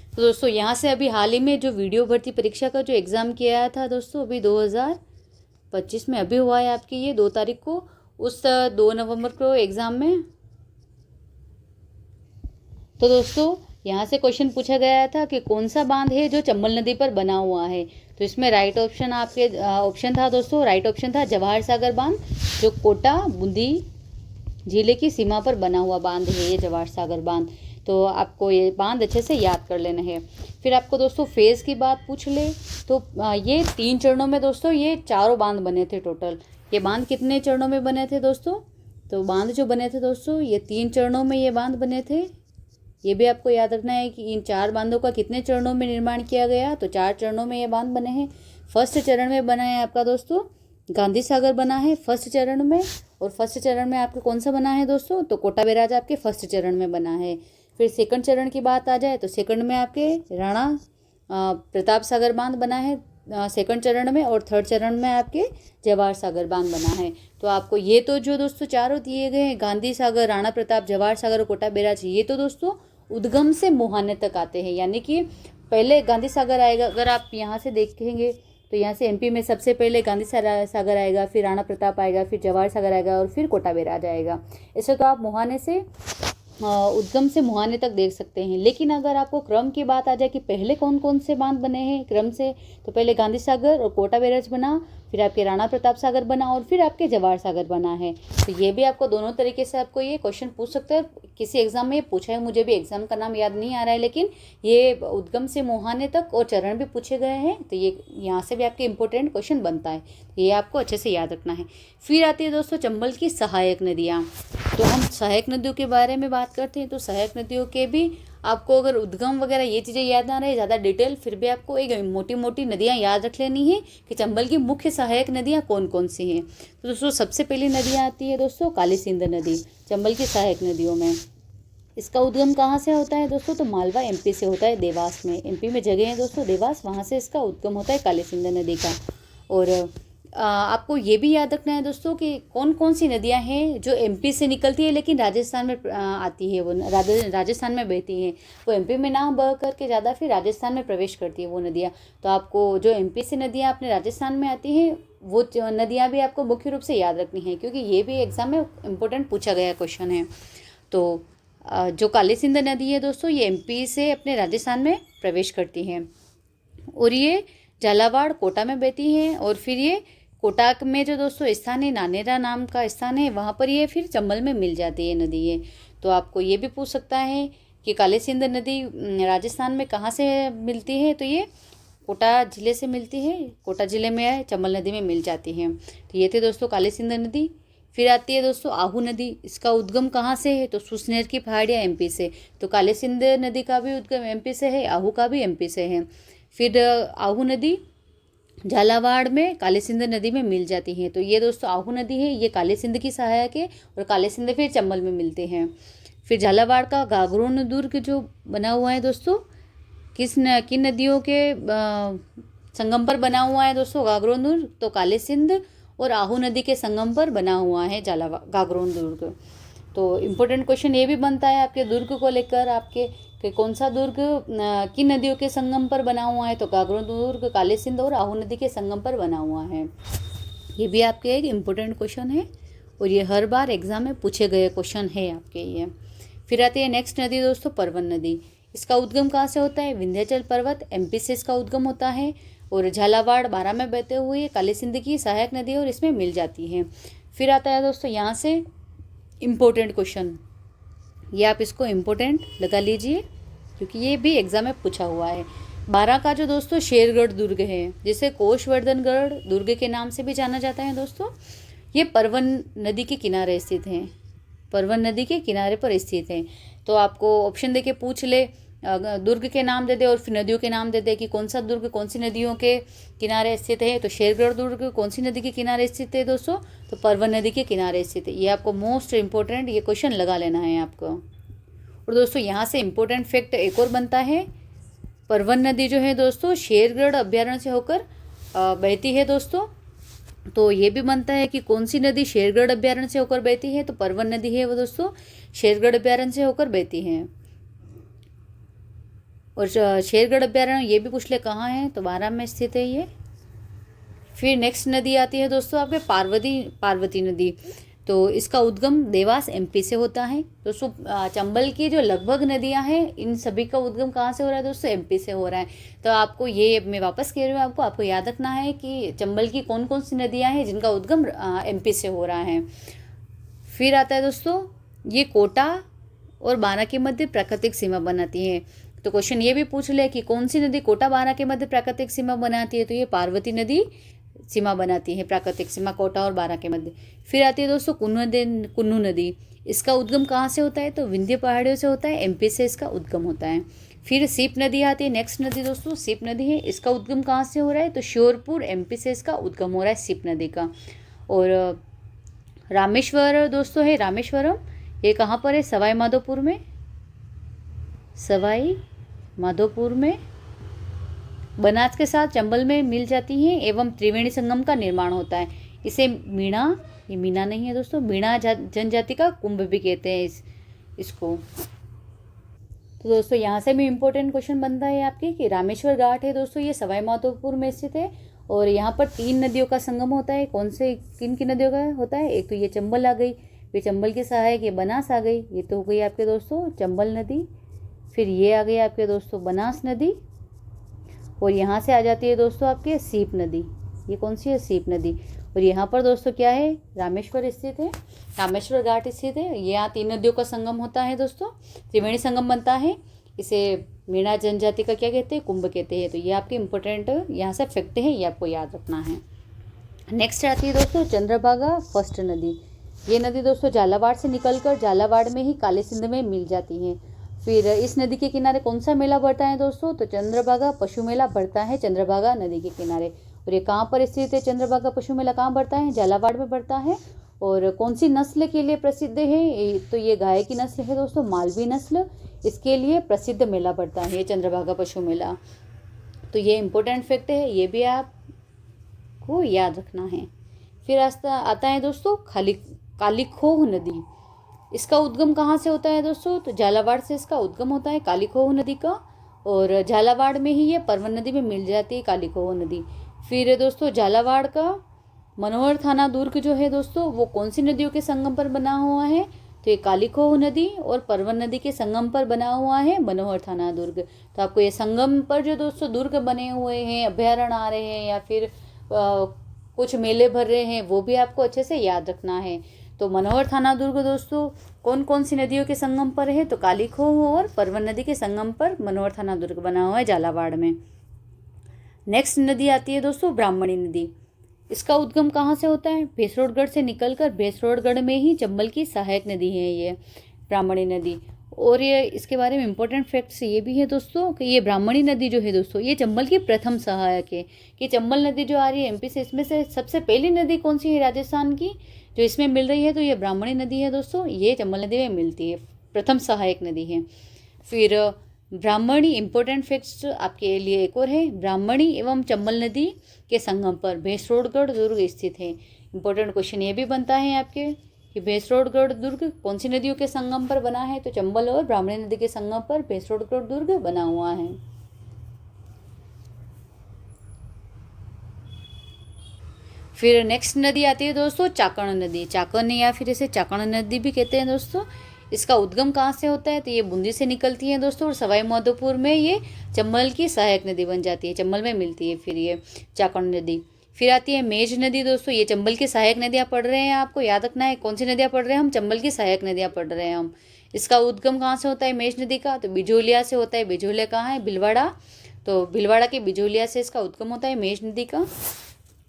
तो दोस्तों यहाँ से अभी हाल ही में जो वीडियो भर्ती परीक्षा का जो एग्ज़ाम किया था दोस्तों, अभी 2025 में अभी हुआ है आपकी ये 2 तारीख को, उस 2 नवंबर को एग्ज़ाम में। तो दोस्तों यहाँ से क्वेश्चन पूछा गया था कि कौन सा बांध है जो चंबल नदी पर बना हुआ है। तो इसमें राइट ऑप्शन आपके ऑप्शन था दोस्तों, राइट ऑप्शन था जवाहर सागर बांध, जो कोटा बूंदी जिले की सीमा पर बना हुआ बांध है ये जवाहर सागर बांध। तो आपको ये बांध अच्छे से याद कर लेना है। फिर आपको दोस्तों फेज़ की बात पूछ ले तो ये 3 चरणों में दोस्तों ये चारों बांध बने थे टोटल। ये बांध कितने चरणों में बने थे दोस्तों? तो बांध जो बने थे दोस्तों ये 3 चरणों में ये बांध बने थे। ये भी आपको याद रखना है कि इन 4 बांधों का कितने चरणों में निर्माण किया गया। तो 4 चरणों में ये बांध बने हैं। फर्स्ट चरण में बना है आपका दोस्तों गांधी सागर बना है फर्स्ट चरण में, और फर्स्ट चरण में आपके कौन सा बना है दोस्तों? तो कोटा बैराज आपके फर्स्ट चरण में बना है। फिर सेकंड चरण की बात आ जाए तो सेकंड में आपके राणा प्रताप सागर बांध बना है सेकंड चरण में, और थर्ड चरण में आपके जवाहर सागर बांध बना है। तो आपको ये तो जो दोस्तों चारों दिए गए हैं गांधी सागर, राणा प्रताप, जवाहर सागर और कोटा बैराज, ये तो दोस्तों उद्गम से मुहाने तक आते हैं। यानी कि पहले गांधी सागर आएगा, अगर आप यहाँ से देखेंगे तो यहाँ से एमपी में सबसे पहले गांधी सागर आएगा, फिर राणा प्रताप आएगा, फिर जवाहर सागर आएगा और फिर कोटा बैराज आएगा। ऐसे तो आप मुहाने से उद्गम से मुहाने तक देख सकते हैं। लेकिन अगर आपको क्रम की बात आ जाए कि पहले कौन कौन से बांध बने हैं क्रम से, तो पहले गांधी सागर और कोटा बैराज बना, फिर आपके राणा प्रताप सागर बना और फिर आपके जवाहर सागर बना है। तो ये भी आपको दोनों तरीके से आपको ये क्वेश्चन पूछ सकते हैं। किसी एग्जाम में ये पूछा है, मुझे भी एग्जाम का नाम याद नहीं आ रहा है, लेकिन ये उद्गम से मुहाने तक और चरण भी पूछे गए हैं। तो ये यहाँ से भी आपके इंपॉर्टेंट क्वेश्चन बनता है, ये आपको अच्छे से याद रखना है। फिर आती है दोस्तों चंबल की सहायक नदियाँ। तो हम सहायक नदियों के बारे में बात करते हैं। तो सहायक नदियों के भी आपको अगर उद्गम वगैरह ये चीज़ें याद ना रहे ज़्यादा डिटेल, फिर भी आपको एक मोटी मोटी नदियाँ याद रख लेनी है कि चंबल की मुख्य सहायक नदियाँ कौन कौन सी हैं। तो दोस्तों सबसे पहली नदियाँ आती है दोस्तों काली सिंध नदी चंबल की सहायक नदियों में। इसका उद्गम कहाँ से होता है दोस्तों? तो मालवा एमपी से होता है, देवास में। एमपी में जगह है दोस्तों देवास, वहाँ से इसका उद्गम होता है काली सिंध नदी का। और आपको ये भी याद रखना है दोस्तों कि कौन कौन सी नदियां हैं जो एमपी से निकलती है लेकिन राजस्थान में आती है, वो राजस्थान में बहती हैं। वो एमपी में ना बह करके ज़्यादा फिर राजस्थान में प्रवेश करती है वो नदियां। तो आपको जो एमपी से नदियां अपने राजस्थान में आती हैं वो नदियां भी आपको मुख्य रूप से याद रखनी है, क्योंकि ये भी एग्जाम में इम्पोर्टेंट पूछा गया क्वेश्चन है। तो जो काली सिंध नदी है दोस्तों ये एमपी से अपने राजस्थान में प्रवेश करती हैं, और ये झालावाड़ कोटा में बहती हैं। और फिर ये कोटाक में जो दोस्तों स्थान है नानेरा नाम का स्थान है, वहाँ पर ये फिर चंबल में मिल जाती है नदी है। तो आपको ये भी पूछ सकता है कि काली सिंध नदी राजस्थान में कहाँ से मिलती है? तो ये कोटा जिले से मिलती है, कोटा जिले में चंबल नदी में मिल जाती है। तो ये थे दोस्तों काली सिंध नदी। फिर आती है दोस्तों आहू नदी। इसका उद्गम कहाँ से है? तो सुसनेर की पहाड़ियाँ एमपी से। तो काली सिंध नदी का भी उद्गम एमपी से है, आहू का भी एमपी से है। फिर आहू नदी झालावाड़ में काली सिंध नदी में मिल जाती है। तो ये दोस्तों आहू नदी है, ये काली सिंध की सहायक है, और काली सिंध फिर चंबल में मिलते हैं। फिर झालावाड़ का गागरोन दुर्ग जो बना हुआ है दोस्तों किन नदियों के संगम पर बना हुआ है दोस्तों गागरोन दुर्ग? तो काली सिंध और आहू नदी के संगम पर बना हुआ है गागरोन दुर्ग। तो इम्पोर्टेंट क्वेश्चन ये भी बनता है आपके दुर्ग को लेकर आपके कि कौन सा दुर्ग किन नदियों के संगम पर बना हुआ है? तो गागरोन दुर्ग काली सिंध और आहू नदी के संगम पर बना हुआ है। ये भी आपके एक इम्पोर्टेंट क्वेश्चन है, और ये हर बार एग्जाम में पूछे गए क्वेश्चन है आपके ये। फिर आती है नेक्स्ट नदी दोस्तों परवन नदी। इसका उद्गम कहाँ से होता है? विंध्याचल पर्वत एमपी से इसका उद्गम होता है, और झालावाड़ बारां में बहते हुए काली सिंध की सहायक नदी है और इसमें मिल जाती है। फिर आता है दोस्तों यहाँ से इम्पोर्टेंट क्वेश्चन, ये आप इसको इम्पोर्टेंट लगा लीजिए क्योंकि ये भी एग्जाम में पूछा हुआ है। बारां का जो दोस्तों शेरगढ़ दुर्ग है, जिसे कोषवर्धनगढ़ दुर्ग के नाम से भी जाना जाता है दोस्तों, ये परवन नदी के किनारे स्थित है, परवन नदी के किनारे पर स्थित है। तो आपको ऑप्शन देके पूछ ले, दुर्ग के नाम दे दे और फिर नदियों के नाम दे दे कि कौन सा दुर्ग कौन सी नदियों के किनारे स्थित है। तो शेरगढ़ दुर्ग कौन सी नदी के किनारे स्थित है दोस्तों? तो परवन नदी के किनारे स्थित है। ये आपको मोस्ट इंपॉर्टेंट ये क्वेश्चन लगा लेना है आपको। और दोस्तों यहाँ से इम्पोर्टेंट फैक्ट एक और बनता है, परवन नदी जो है दोस्तों शेरगढ़ अभ्यारण्य से होकर बहती है दोस्तों। तो ये भी बनता है कि कौन सी नदी शेरगढ़ अभ्यारण्य से होकर बहती है? तो परवन नदी है वो दोस्तों शेरगढ़ अभ्यारण्य से होकर बहती है। और शेरगढ़ अभ्यारण्य ये भी पूछ ले कहाँ है? तो बारां में स्थित है ये। फिर नेक्स्ट नदी आती है दोस्तों आपके पार्वती नदी। तो इसका उद्गम देवास एमपी से होता है। दोस्तों चंबल की जो लगभग नदियां हैं इन सभी का उद्गम कहाँ से हो रहा है दोस्तों? एमपी से हो रहा है। तो आपको ये मैं वापस कह रही हूँ, आपको याद रखना है कि चंबल की कौन कौन सी नदियां हैं जिनका उद्गम एमपी से हो रहा है। फिर आता है दोस्तों ये कोटा और बारा के मध्य प्राकृतिक सीमा बनाती है। तो क्वेश्चन ये भी पूछ ले कि कौन सी नदी कोटा बारा के मध्य प्राकृतिक सीमा बनाती है? तो ये पार्वती नदी सीमा बनाती है, प्राकृतिक सीमा कोटा और बारा के मध्य। फिर आती है दोस्तों कुन्नू नदी। इसका उद्गम कहाँ से होता है? तो विंध्य पहाड़ियों से होता है, एमपी से इसका उद्गम होता है। फिर सीप नदी आती है, नेक्स्ट नदी दोस्तों सीप नदी है। इसका उद्गम कहाँ से हो रहा है? तो श्योरपुर एमपी से इसका उद्गम हो रहा है सीप नदी का। और रामेश्वर दोस्तों है, रामेश्वरम, ये कहाँ पर है? सवाई माधोपुर में, सवाई माधोपुर में बनास के साथ चंबल में मिल जाती हैं एवं त्रिवेणी संगम का निर्माण होता है। इसे मीणा, ये मीणा नहीं है दोस्तों, मीणा जनजाति का कुंभ भी कहते हैं इसको। तो दोस्तों यहाँ से भी इम्पोर्टेंट क्वेश्चन बनता है आपके कि रामेश्वर घाट है दोस्तों, ये सवाई माधोपुर में स्थित है और यहाँ पर 3 नदियों का संगम होता है। कौन से किन की नदियों का होता है? एक तो ये चंबल आ गई, फिर चंबल की सहायक ये बनास आ गई, ये तो हो गई आपके दोस्तों चंबल नदी। फिर ये आ गई आपके दोस्तों बनास नदी और यहाँ से आ जाती है दोस्तों आपके सीप नदी। ये कौन सी है? सीप नदी। और यहाँ पर दोस्तों क्या है? रामेश्वर स्थित है, रामेश्वर घाट स्थित है। यहाँ 3 नदियों का संगम होता है दोस्तों, त्रिवेणी संगम बनता है। इसे मीणा जनजाति का क्या कहते हैं? कुंभ कहते हैं। तो ये आपके इंपॉर्टेंट यहाँ से फैक्ट है, ये आपको याद रखना है। नेक्स्ट आती है दोस्तों चंद्रभागा फर्स्ट नदी। ये नदी दोस्तों झालावाड़ से निकलकर झालावाड़ में ही काली सिंध में मिल जाती है। फिर इस नदी के किनारे कौन सा मेला बढ़ता है दोस्तों? तो चंद्रभागा पशु मेला बढ़ता है चंद्रभागा नदी के किनारे। और ये कहाँ पर स्थित है? चंद्रभागा पशु मेला कहाँ बढ़ता है? झालावाड़ में बढ़ता है। और कौन सी नस्ल के लिए प्रसिद्ध है? तो ये गाय की नस्ल है दोस्तों, मालवी नस्ल, इसके लिए प्रसिद्ध मेला बढ़ता है ये चंद्रभागा पशु मेला। तो ये इम्पोर्टेंट फैक्ट है, ये भी आपको याद रखना है। फिर आता है दोस्तों कालीखोह नदी। इसका उद्गम कहाँ से होता है दोस्तों? तो झालावाड़ से इसका उद्गम होता है कालीखोह नदी का और झालावाड़ में ही ये परवन नदी में मिल जाती है कालीखोह नदी। फिर दोस्तों झालावाड़ का मनोहर थाना दुर्ग जो है दोस्तों वो कौन सी नदियों के संगम पर बना हुआ है? तो ये कालीखोह नदी और परवन नदी के संगम पर बना हुआ है मनोहर थाना दुर्ग। तो आपको ये संगम पर जो दोस्तों दुर्ग बने हुए हैं, अभ्यारण्य आ रहे हैं या फिर कुछ मेले भर रहे हैं, वो भी आपको अच्छे से याद रखना है। तो मनोहर थाना दुर्ग दोस्तों कौन कौन सी नदियों के संगम पर है? तो कालीखोह और परवन नदी के संगम पर मनोहर थाना दुर्ग बना हुआ है झालावाड़ में। नेक्स्ट नदी आती है दोस्तों ब्राह्मणी नदी। इसका उद्गम कहाँ से होता है? भैंसरोडगढ़ से निकलकर भैंसरोडगढ़ में ही चंबल की सहायक नदी है ये ब्राह्मणी नदी। और ये इसके बारे में इंपॉर्टेंट फैक्ट्स ये भी है दोस्तों कि ये ब्राह्मणी नदी जो है दोस्तों ये चंबल की प्रथम सहायक है। कि चंबल नदी जो आ रही है एमपी से, इसमें से सबसे पहली नदी कौन सी है राजस्थान की जो इसमें मिल रही है? तो ये ब्राह्मणी नदी है दोस्तों, ये चंबल नदी में मिलती है, प्रथम सहायक नदी है। फिर ब्राह्मणी इंपॉर्टेंट फैक्ट्स आपके लिए एक और है, ब्राह्मणी एवं चंबल नदी के संगम पर भैंसरोडगढ़ दुर्ग स्थित है। इंपॉर्टेंट क्वेश्चन ये भी बनता है आपके कि भैंसरोडगढ़ दुर्ग कौन सी नदियों के संगम पर बना है? तो चंबल और ब्राह्मणी नदी के संगम पर भैंसरोडगढ़ दुर्ग बना हुआ है। फिर नेक्स्ट नदी आती है दोस्तों चाकण नदी। चाकण या फिर इसे चाकण नदी भी कहते हैं दोस्तों। इसका उद्गम कहाँ से होता है? तो ये बूंदी से निकलती है दोस्तों और सवाई माधोपुर में ये चंबल की सहायक नदी बन जाती है, चंबल में मिलती है फिर ये चाकण नदी। फिर आती है मेज नदी दोस्तों, ये चंबल की सहायक नदियाँ पढ़ रहे हैं, आपको याद रखना है कौन सी नदियाँ पढ़ रहे हैं हम? चंबल की सहायक नदियाँ पढ़ रहे हैं हम। इसका उद्गम कहाँ से होता है मेज नदी का? तो बिजोलिया से होता है। बिजोलिया कहाँ है? भीलवाड़ा। तो भीलवाड़ा के बिजोलिया से इसका उद्गम होता है मेज नदी का।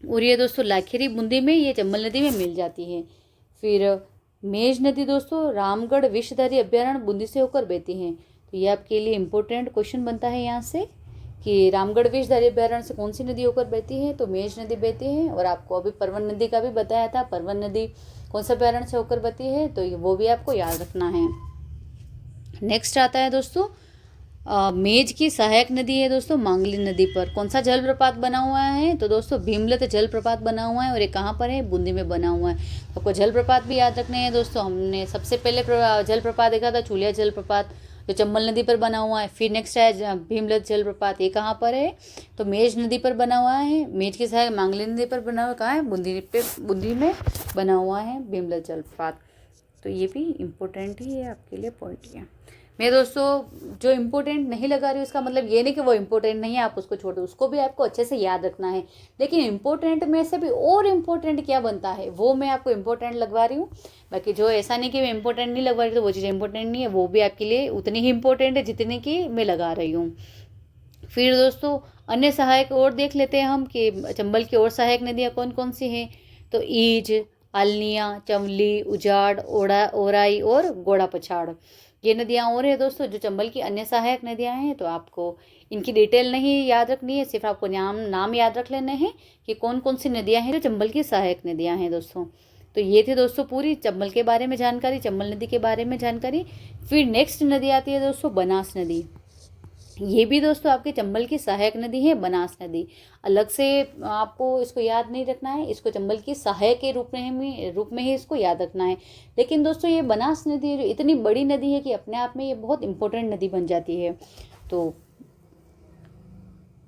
और ये दोस्तों लाखेरी बूंदी में ये चंबल नदी में मिल जाती है। फिर मेज नदी दोस्तों रामगढ़ विषधारी अभ्यारण्य बूंदी से होकर बहती हैं। तो ये आपके लिए इंपॉर्टेंट क्वेश्चन बनता है यहाँ से कि रामगढ़ विषधारी अभ्यारण्य से कौन सी नदी होकर बहती है? तो मेज नदी बहती है। और आपको अभी परवन नदी का भी बताया था, परवन नदी कौन सा अभ्यारण्य से होकर बहती है? तो वो भी आपको याद रखना है। नेक्स्ट आता है दोस्तों मेज की सहायक नदी है दोस्तों मांगली नदी पर कौन सा जलप्रपात बना हुआ है? तो दोस्तों भीमलत जलप्रपात बना हुआ है और ये कहाँ पर है? बूंदी में बना हुआ है। आपको जलप्रपात भी याद रखने हैं दोस्तों। हमने सबसे पहले जलप्रपात देखा था चूलिया जलप्रपात, जो चंबल नदी पर बना हुआ है। फिर नेक्स्ट है भीमलत जलप्रपात, ये कहाँ पर है? तो मेज नदी पर बना हुआ है। मेज की सहायक मांगली नदी पर बना हुआ कहाँ है? बूंदी में बना हुआ है भीमलत जलप्रपात। तो ये भी इम्पोर्टेंट ही है आपके लिए पॉइंट है। मेरे दोस्तों जो इम्पोर्टेंट नहीं लगा रही हूँ उसका मतलब ये नहीं कि वो इम्पोर्टेंट नहीं है, आप उसको छोड़ दो, उसको भी आपको अच्छे से याद रखना है। लेकिन इम्पोर्टेंट में से भी और इम्पोर्टेंट क्या बनता है वो मैं आपको इम्पोर्टेंट लगवा रही हूँ। बाकी जो ऐसा नहीं कि मैं इम्पोर्टेंट नहीं लगवा रही तो वो चीज़ इम्पोर्टेंट नहीं है, वो भी आपके लिए उतनी ही इम्पोर्टेंट है जितनी कि मैं लगा रही हूँ। फिर दोस्तों अन्य सहायक और देख लेते हैं हम कि चंबल की और सहायक नदियाँ कौन कौन सी हैं। तो ईज, आलनिया, चंवली, उजाड़, ओराई और गोड़ा पछाड़, ये नदियाँ और है दोस्तों जो चंबल की अन्य सहायक नदियाँ हैं। तो आपको इनकी डिटेल नहीं याद रखनी है, सिर्फ आपको नाम याद रख लेने हैं कि कौन कौन सी नदियाँ हैं जो चंबल की सहायक नदियाँ हैं दोस्तों। तो ये थी दोस्तों पूरी चंबल के बारे में जानकारी, चंबल नदी के बारे में जानकारी। फिर नेक्स्ट नदी आती है दोस्तों बनास नदी। ये भी दोस्तों आपके चंबल की सहायक नदी है बनास नदी। अलग से आपको इसको याद नहीं रखना है, इसको चंबल की सहायक के रूप में ही इसको याद रखना है। लेकिन दोस्तों ये बनास नदी जो इतनी बड़ी नदी है कि अपने आप में ये बहुत इंपॉर्टेंट नदी बन जाती है। तो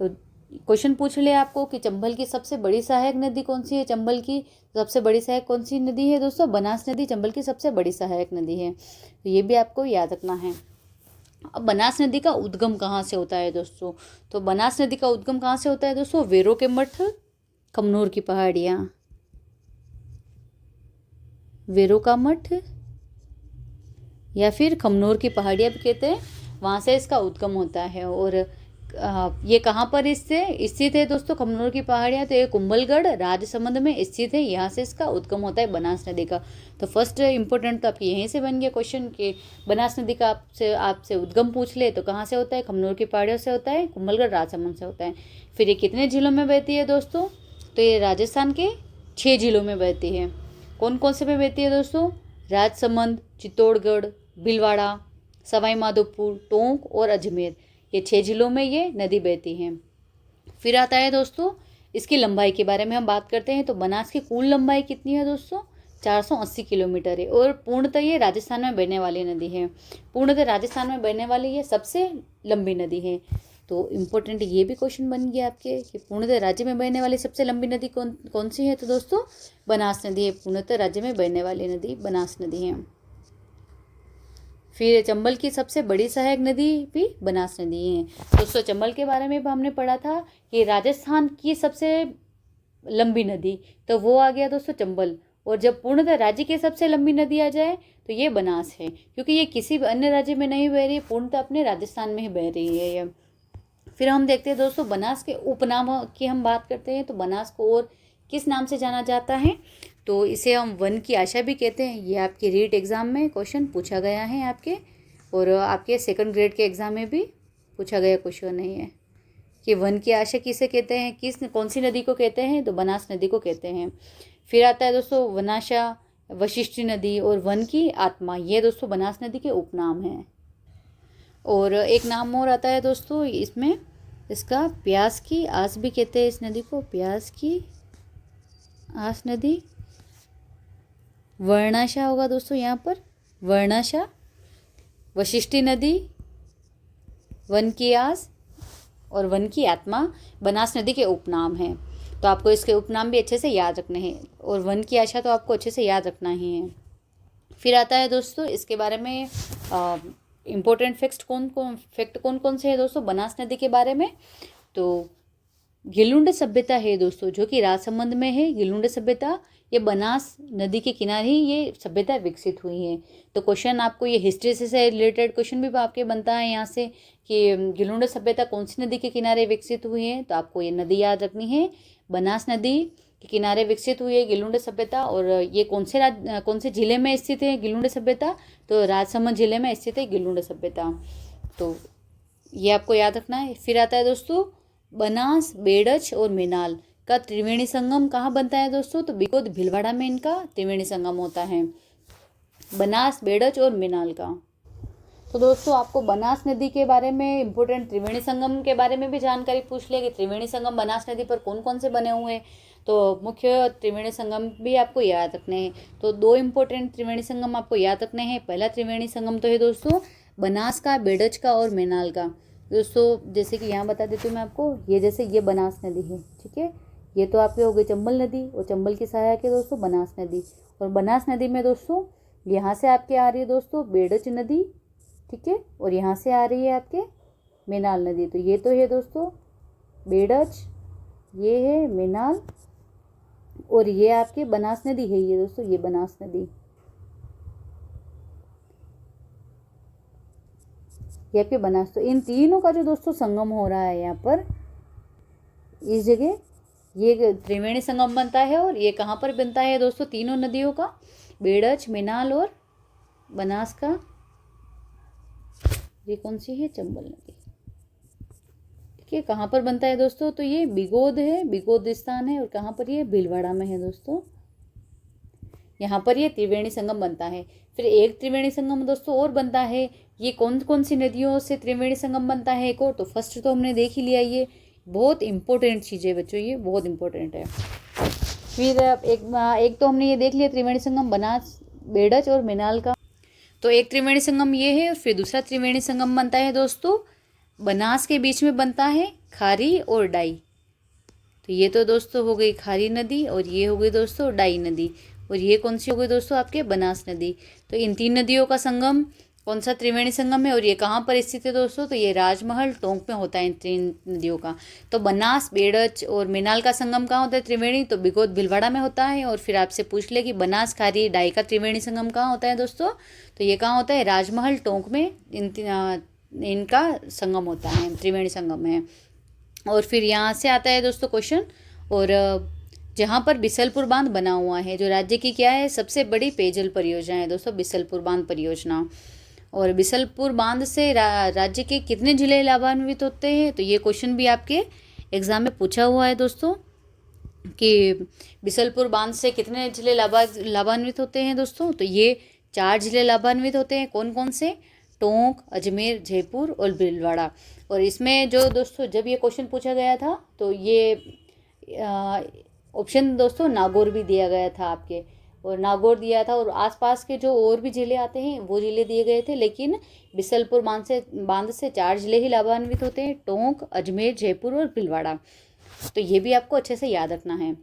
क्वेश्चन पूछ ले आपको कि चंबल की सबसे बड़ी सहायक नदी कौन सी है? चंबल की सबसे बड़ी सहायक कौन सी नदी है दोस्तों? बनास नदी चंबल की सबसे बड़ी सहायक नदी है। तो ये भी आपको याद रखना है। अब बनास नदी का उद्गम कहाँ से होता है दोस्तों? तो बनास नदी का उद्गम कहाँ से होता है दोस्तों? वेरो के मठ, खमनोर की पहाड़ियाँ, वेरो का मठ या फिर खमनोर की पहाड़ियाँ भी कहते हैं, वहाँ से इसका उद्गम होता है। और ये कहाँ पर स्थित है दोस्तों खमनोर की पहाड़ियाँ? तो ये कुंभलगढ़ राजसमंद में स्थित है, यहाँ से इसका उद्गम होता है बनास नदी का। तो फर्स्ट इंपॉर्टेंट तो आपके यहीं से बन गया क्वेश्चन कि बनास नदी का आपसे उद्गम पूछ ले तो कहाँ से होता है? खमनोर की पहाड़ियों से होता है, कुंभलगढ़ राजसमंद से होता है। फिर ये कितने जिलों में बहती है दोस्तों? तो ये राजस्थान के 6 जिलों में बहती है। कौन कौन से में बहती है दोस्तों? राजसमंद, चित्तौड़गढ़, भीलवाड़ा, सवाई माधोपुर, टोंक और अजमेर, ये 6 जिलों में ये नदी बहती है। फिर आता है दोस्तों इसकी लंबाई के बारे में हम बात करते हैं। तो बनास की कुल लंबाई कितनी है दोस्तों? 480 किलोमीटर है। और पूर्णतः ये राजस्थान में बहने वाली नदी है, पूर्णतः राजस्थान में बहने वाली ये सबसे लंबी नदी है। तो इम्पोर्टेंट ये भी क्वेश्चन बन गया आपके कि पूर्णतः राज्य में बहने वाली सबसे लंबी नदी कौन सी है? तो दोस्तों बनास नदी है, पूर्णतः राज्य में बहने वाली नदी बनास नदी है। फिर चंबल की सबसे बड़ी सहायक नदी भी बनास नदी है। दोस्तों चंबल के बारे में भी हमने पढ़ा था कि राजस्थान की सबसे लंबी नदी, तो वो आ गया दोस्तों चंबल। और जब पूर्णतः राज्य की सबसे लंबी नदी आ जाए तो ये बनास है, क्योंकि ये किसी भी अन्य राज्य में नहीं बह रही है, पूर्णतः अपने राजस्थान में ही बह रही है ये। फिर हम देखते हैं दोस्तों बनास के उपनाम की हम बात करते हैं। तो बनास को और किस नाम से जाना जाता है? तो इसे हम वन की आशा भी कहते हैं। ये आपके रीट एग्ज़ाम में क्वेश्चन पूछा गया है आपके, और आपके 2nd ग्रेड के एग्ज़ाम में भी पूछा गया क्वेश्चन नहीं है कि वन की आशा किसे कहते हैं, कौन सी नदी को कहते हैं? तो बनास नदी को कहते हैं। फिर आता है दोस्तों वनाशा, वशिष्ठी नदी और वन की आत्मा, ये दोस्तों बनास नदी के उपनाम हैं। और एक नाम और आता है दोस्तों इसमें, इसका प्यास की आस भी कहते हैं इस नदी को, प्यास की आस नदी। वर्णाशा होगा दोस्तों यहाँ पर, वर्णाशा, वशिष्ठी नदी, वन की आस और वन की आत्मा बनास नदी के उपनाम हैं। तो आपको इसके उपनाम भी अच्छे से याद रखने हैं, और वन की आशा तो आपको अच्छे से याद रखना ही है। फिर आता है दोस्तों इसके बारे में इम्पोर्टेंट फैक्ट कौन कौन से है दोस्तों बनास नदी के बारे में? तो गिलुंड सभ्यता है दोस्तों जो कि राजसमंद में है। गिलुंड सभ्यता ये बनास नदी के किनारे ही ये सभ्यता विकसित हुई है। तो क्वेश्चन आपको ये हिस्ट्री से रिलेटेड क्वेश्चन भी आपके बनता है यहाँ से कि गिलुंड सभ्यता कौन सी नदी के किनारे विकसित हुई है? तो आपको ये नदी याद रखनी है, बनास नदी के किनारे विकसित हुई है गिलुंड सभ्यता। और ये कौन से जिले में स्थित है गिलुंड सभ्यता? तो राजसमंद जिले में स्थित है गिलुंड सभ्यता। तो ये आपको याद रखना है। फिर आता है दोस्तों बनास, बेड़च और मेनाल का त्रिवेणी संगम कहाँ बनता है दोस्तों? तो बिकोद भीलवाड़ा में इनका त्रिवेणी संगम होता है, बनास, बेड़च और मेनाल का। तो दोस्तों आपको बनास नदी के बारे में इम्पोर्टेंट त्रिवेणी संगम के बारे में भी जानकारी पूछ ले कि त्रिवेणी संगम बनास नदी पर कौन कौन से बने हुए हैं। तो मुख्य त्रिवेणी संगम भी आपको याद रखने हैं। तो 2 इम्पोर्टेंट त्रिवेणी संगम आपको याद रखने हैं। पहला त्रिवेणी संगम तो है दोस्तों बनास का, बेड़च का और मेनाल का। दोस्तों जैसे कि यहाँ बता देती हूँ मैं आपको, ये जैसे ये बनास नदी है, ठीक है। ये तो आपके हो गई चंबल नदी, और चंबल की सहायक है दोस्तों बनास नदी। और बनास नदी में दोस्तों यहाँ से आपके आ रही है दोस्तों बेड़च नदी, ठीक है, और यहाँ से आ रही है आपके मेनाल नदी। तो ये तो है दोस्तों बेड़च, ये है मेनाल, और ये आपके बनास नदी है ये दोस्तों, ये बनास नदी, ये आपके बनास। तो इन तीनों का जो दोस्तों संगम हो रहा है यहाँ पर इस जगह, ये त्रिवेणी संगम बनता है। और ये कहाँ पर बनता है दोस्तों, तीनों नदियों का, बेड़च, मेनाल और बनास का। ये कौन सी है, चंबल नदी, ठीक है। कहाँ पर बनता है दोस्तों, तो ये बिगोद है, बिगोद स्थान है। और कहाँ पर, ये भीलवाड़ा में है दोस्तों, यहाँ पर ये त्रिवेणी संगम बनता है। फिर एक त्रिवेणी संगम दोस्तों और बनता है, ये कौन कौन सी नदियों से त्रिवेणी संगम बनता है एक और। तो फर्स्ट तो हमने देख ही लिया, ये बहुत इंपॉर्टेंट चीज़ है बच्चों, ये बहुत इंपॉर्टेंट है। फिर एक तो हमने ये देख लिया त्रिवेणी संगम बनास, बेड़च और मेनाल का। तो एक त्रिवेणी संगम ये है। फिर दूसरा त्रिवेणी संगम बनता है दोस्तों बनास के बीच में बनता है खारी और डाई। तो ये तो दोस्तों हो गई खारी नदी, और ये हो गई दोस्तों डाई नदी, और ये कौन सी हो गई दोस्तों आपके बनास नदी। तो इन तीन नदियों का संगम कौन सा त्रिवेणी संगम है, और ये कहाँ पर स्थित है दोस्तों, तो ये राजमहल टोंक में होता है इन तीन नदियों का। तो बनास, बेड़च और मेनाल का संगम कहाँ होता है त्रिवेणी, तो बिगोद भीलवाड़ा में होता है। और फिर आपसे पूछ ले कि बनास, खारी, डाई का त्रिवेणी संगम कहाँ होता है दोस्तों, तो ये कहाँ होता है, राजमहल टोंक में इनका संगम होता है, त्रिवेणी संगम है। और फिर यहाँ से आता है दोस्तों क्वेश्चन, और जहाँ पर बिसलपुर बांध बना हुआ है, जो राज्य की क्या है, सबसे बड़ी पेयजल परियोजना है दोस्तों, बिसलपुर बांध परियोजना। और बिसलपुर बांध से राज्य के कितने जिले लाभान्वित होते हैं, तो ये क्वेश्चन भी आपके एग्जाम में पूछा हुआ है दोस्तों, कि बिसलपुर बांध से कितने जिले लाभान्वित होते हैं दोस्तों। तो ये 4 जिले लाभान्वित होते हैं। कौन कौन से, टोंक, अजमेर, जयपुर और भीलवाड़ा। और इसमें जो दोस्तों जब ये क्वेश्चन पूछा गया था, तो ये ऑप्शन दोस्तों नागौर भी दिया गया था आपके, और नागौर दिया था, और आसपास के जो और भी ज़िले आते हैं वो ज़िले दिए गए थे। लेकिन बिसलपुर बांध से 4 ज़िले ही लाभान्वित होते हैं, टोंक, अजमेर, जयपुर और भीलवाड़ा। तो ये भी आपको अच्छे से याद रखना है।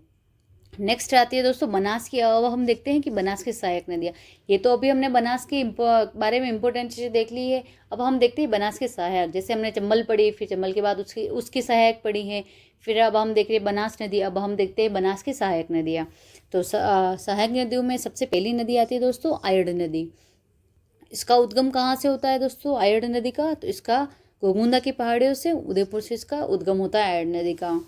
नेक्स्ट आती है दोस्तों बनास की। अब हम देखते हैं कि बनास की सहायक नदियाँ। ये तो अभी हमने बनास के बारे में इंपॉर्टेंट चीज़ें देख ली है। अब हम देखते हैं बनास के सहायक। जैसे हमने चंबल पढ़ी, फिर चंबल के बाद उसकी सहायक पढ़ी है, फिर अब हम देख रहे हैं बनास नदी। अब हम देखते हैं बनास की सहायक नदियाँ। तो सहायक नदियों में सबसे पहली नदी आती है दोस्तों आयड़ नदी। इसका उद्गम कहाँ से होता है दोस्तों आयड़ नदी का, तो इसका गोमुंदा की पहाड़ियों से, उदयपुर से इसका उद्गम होता है आयड़ नदी का।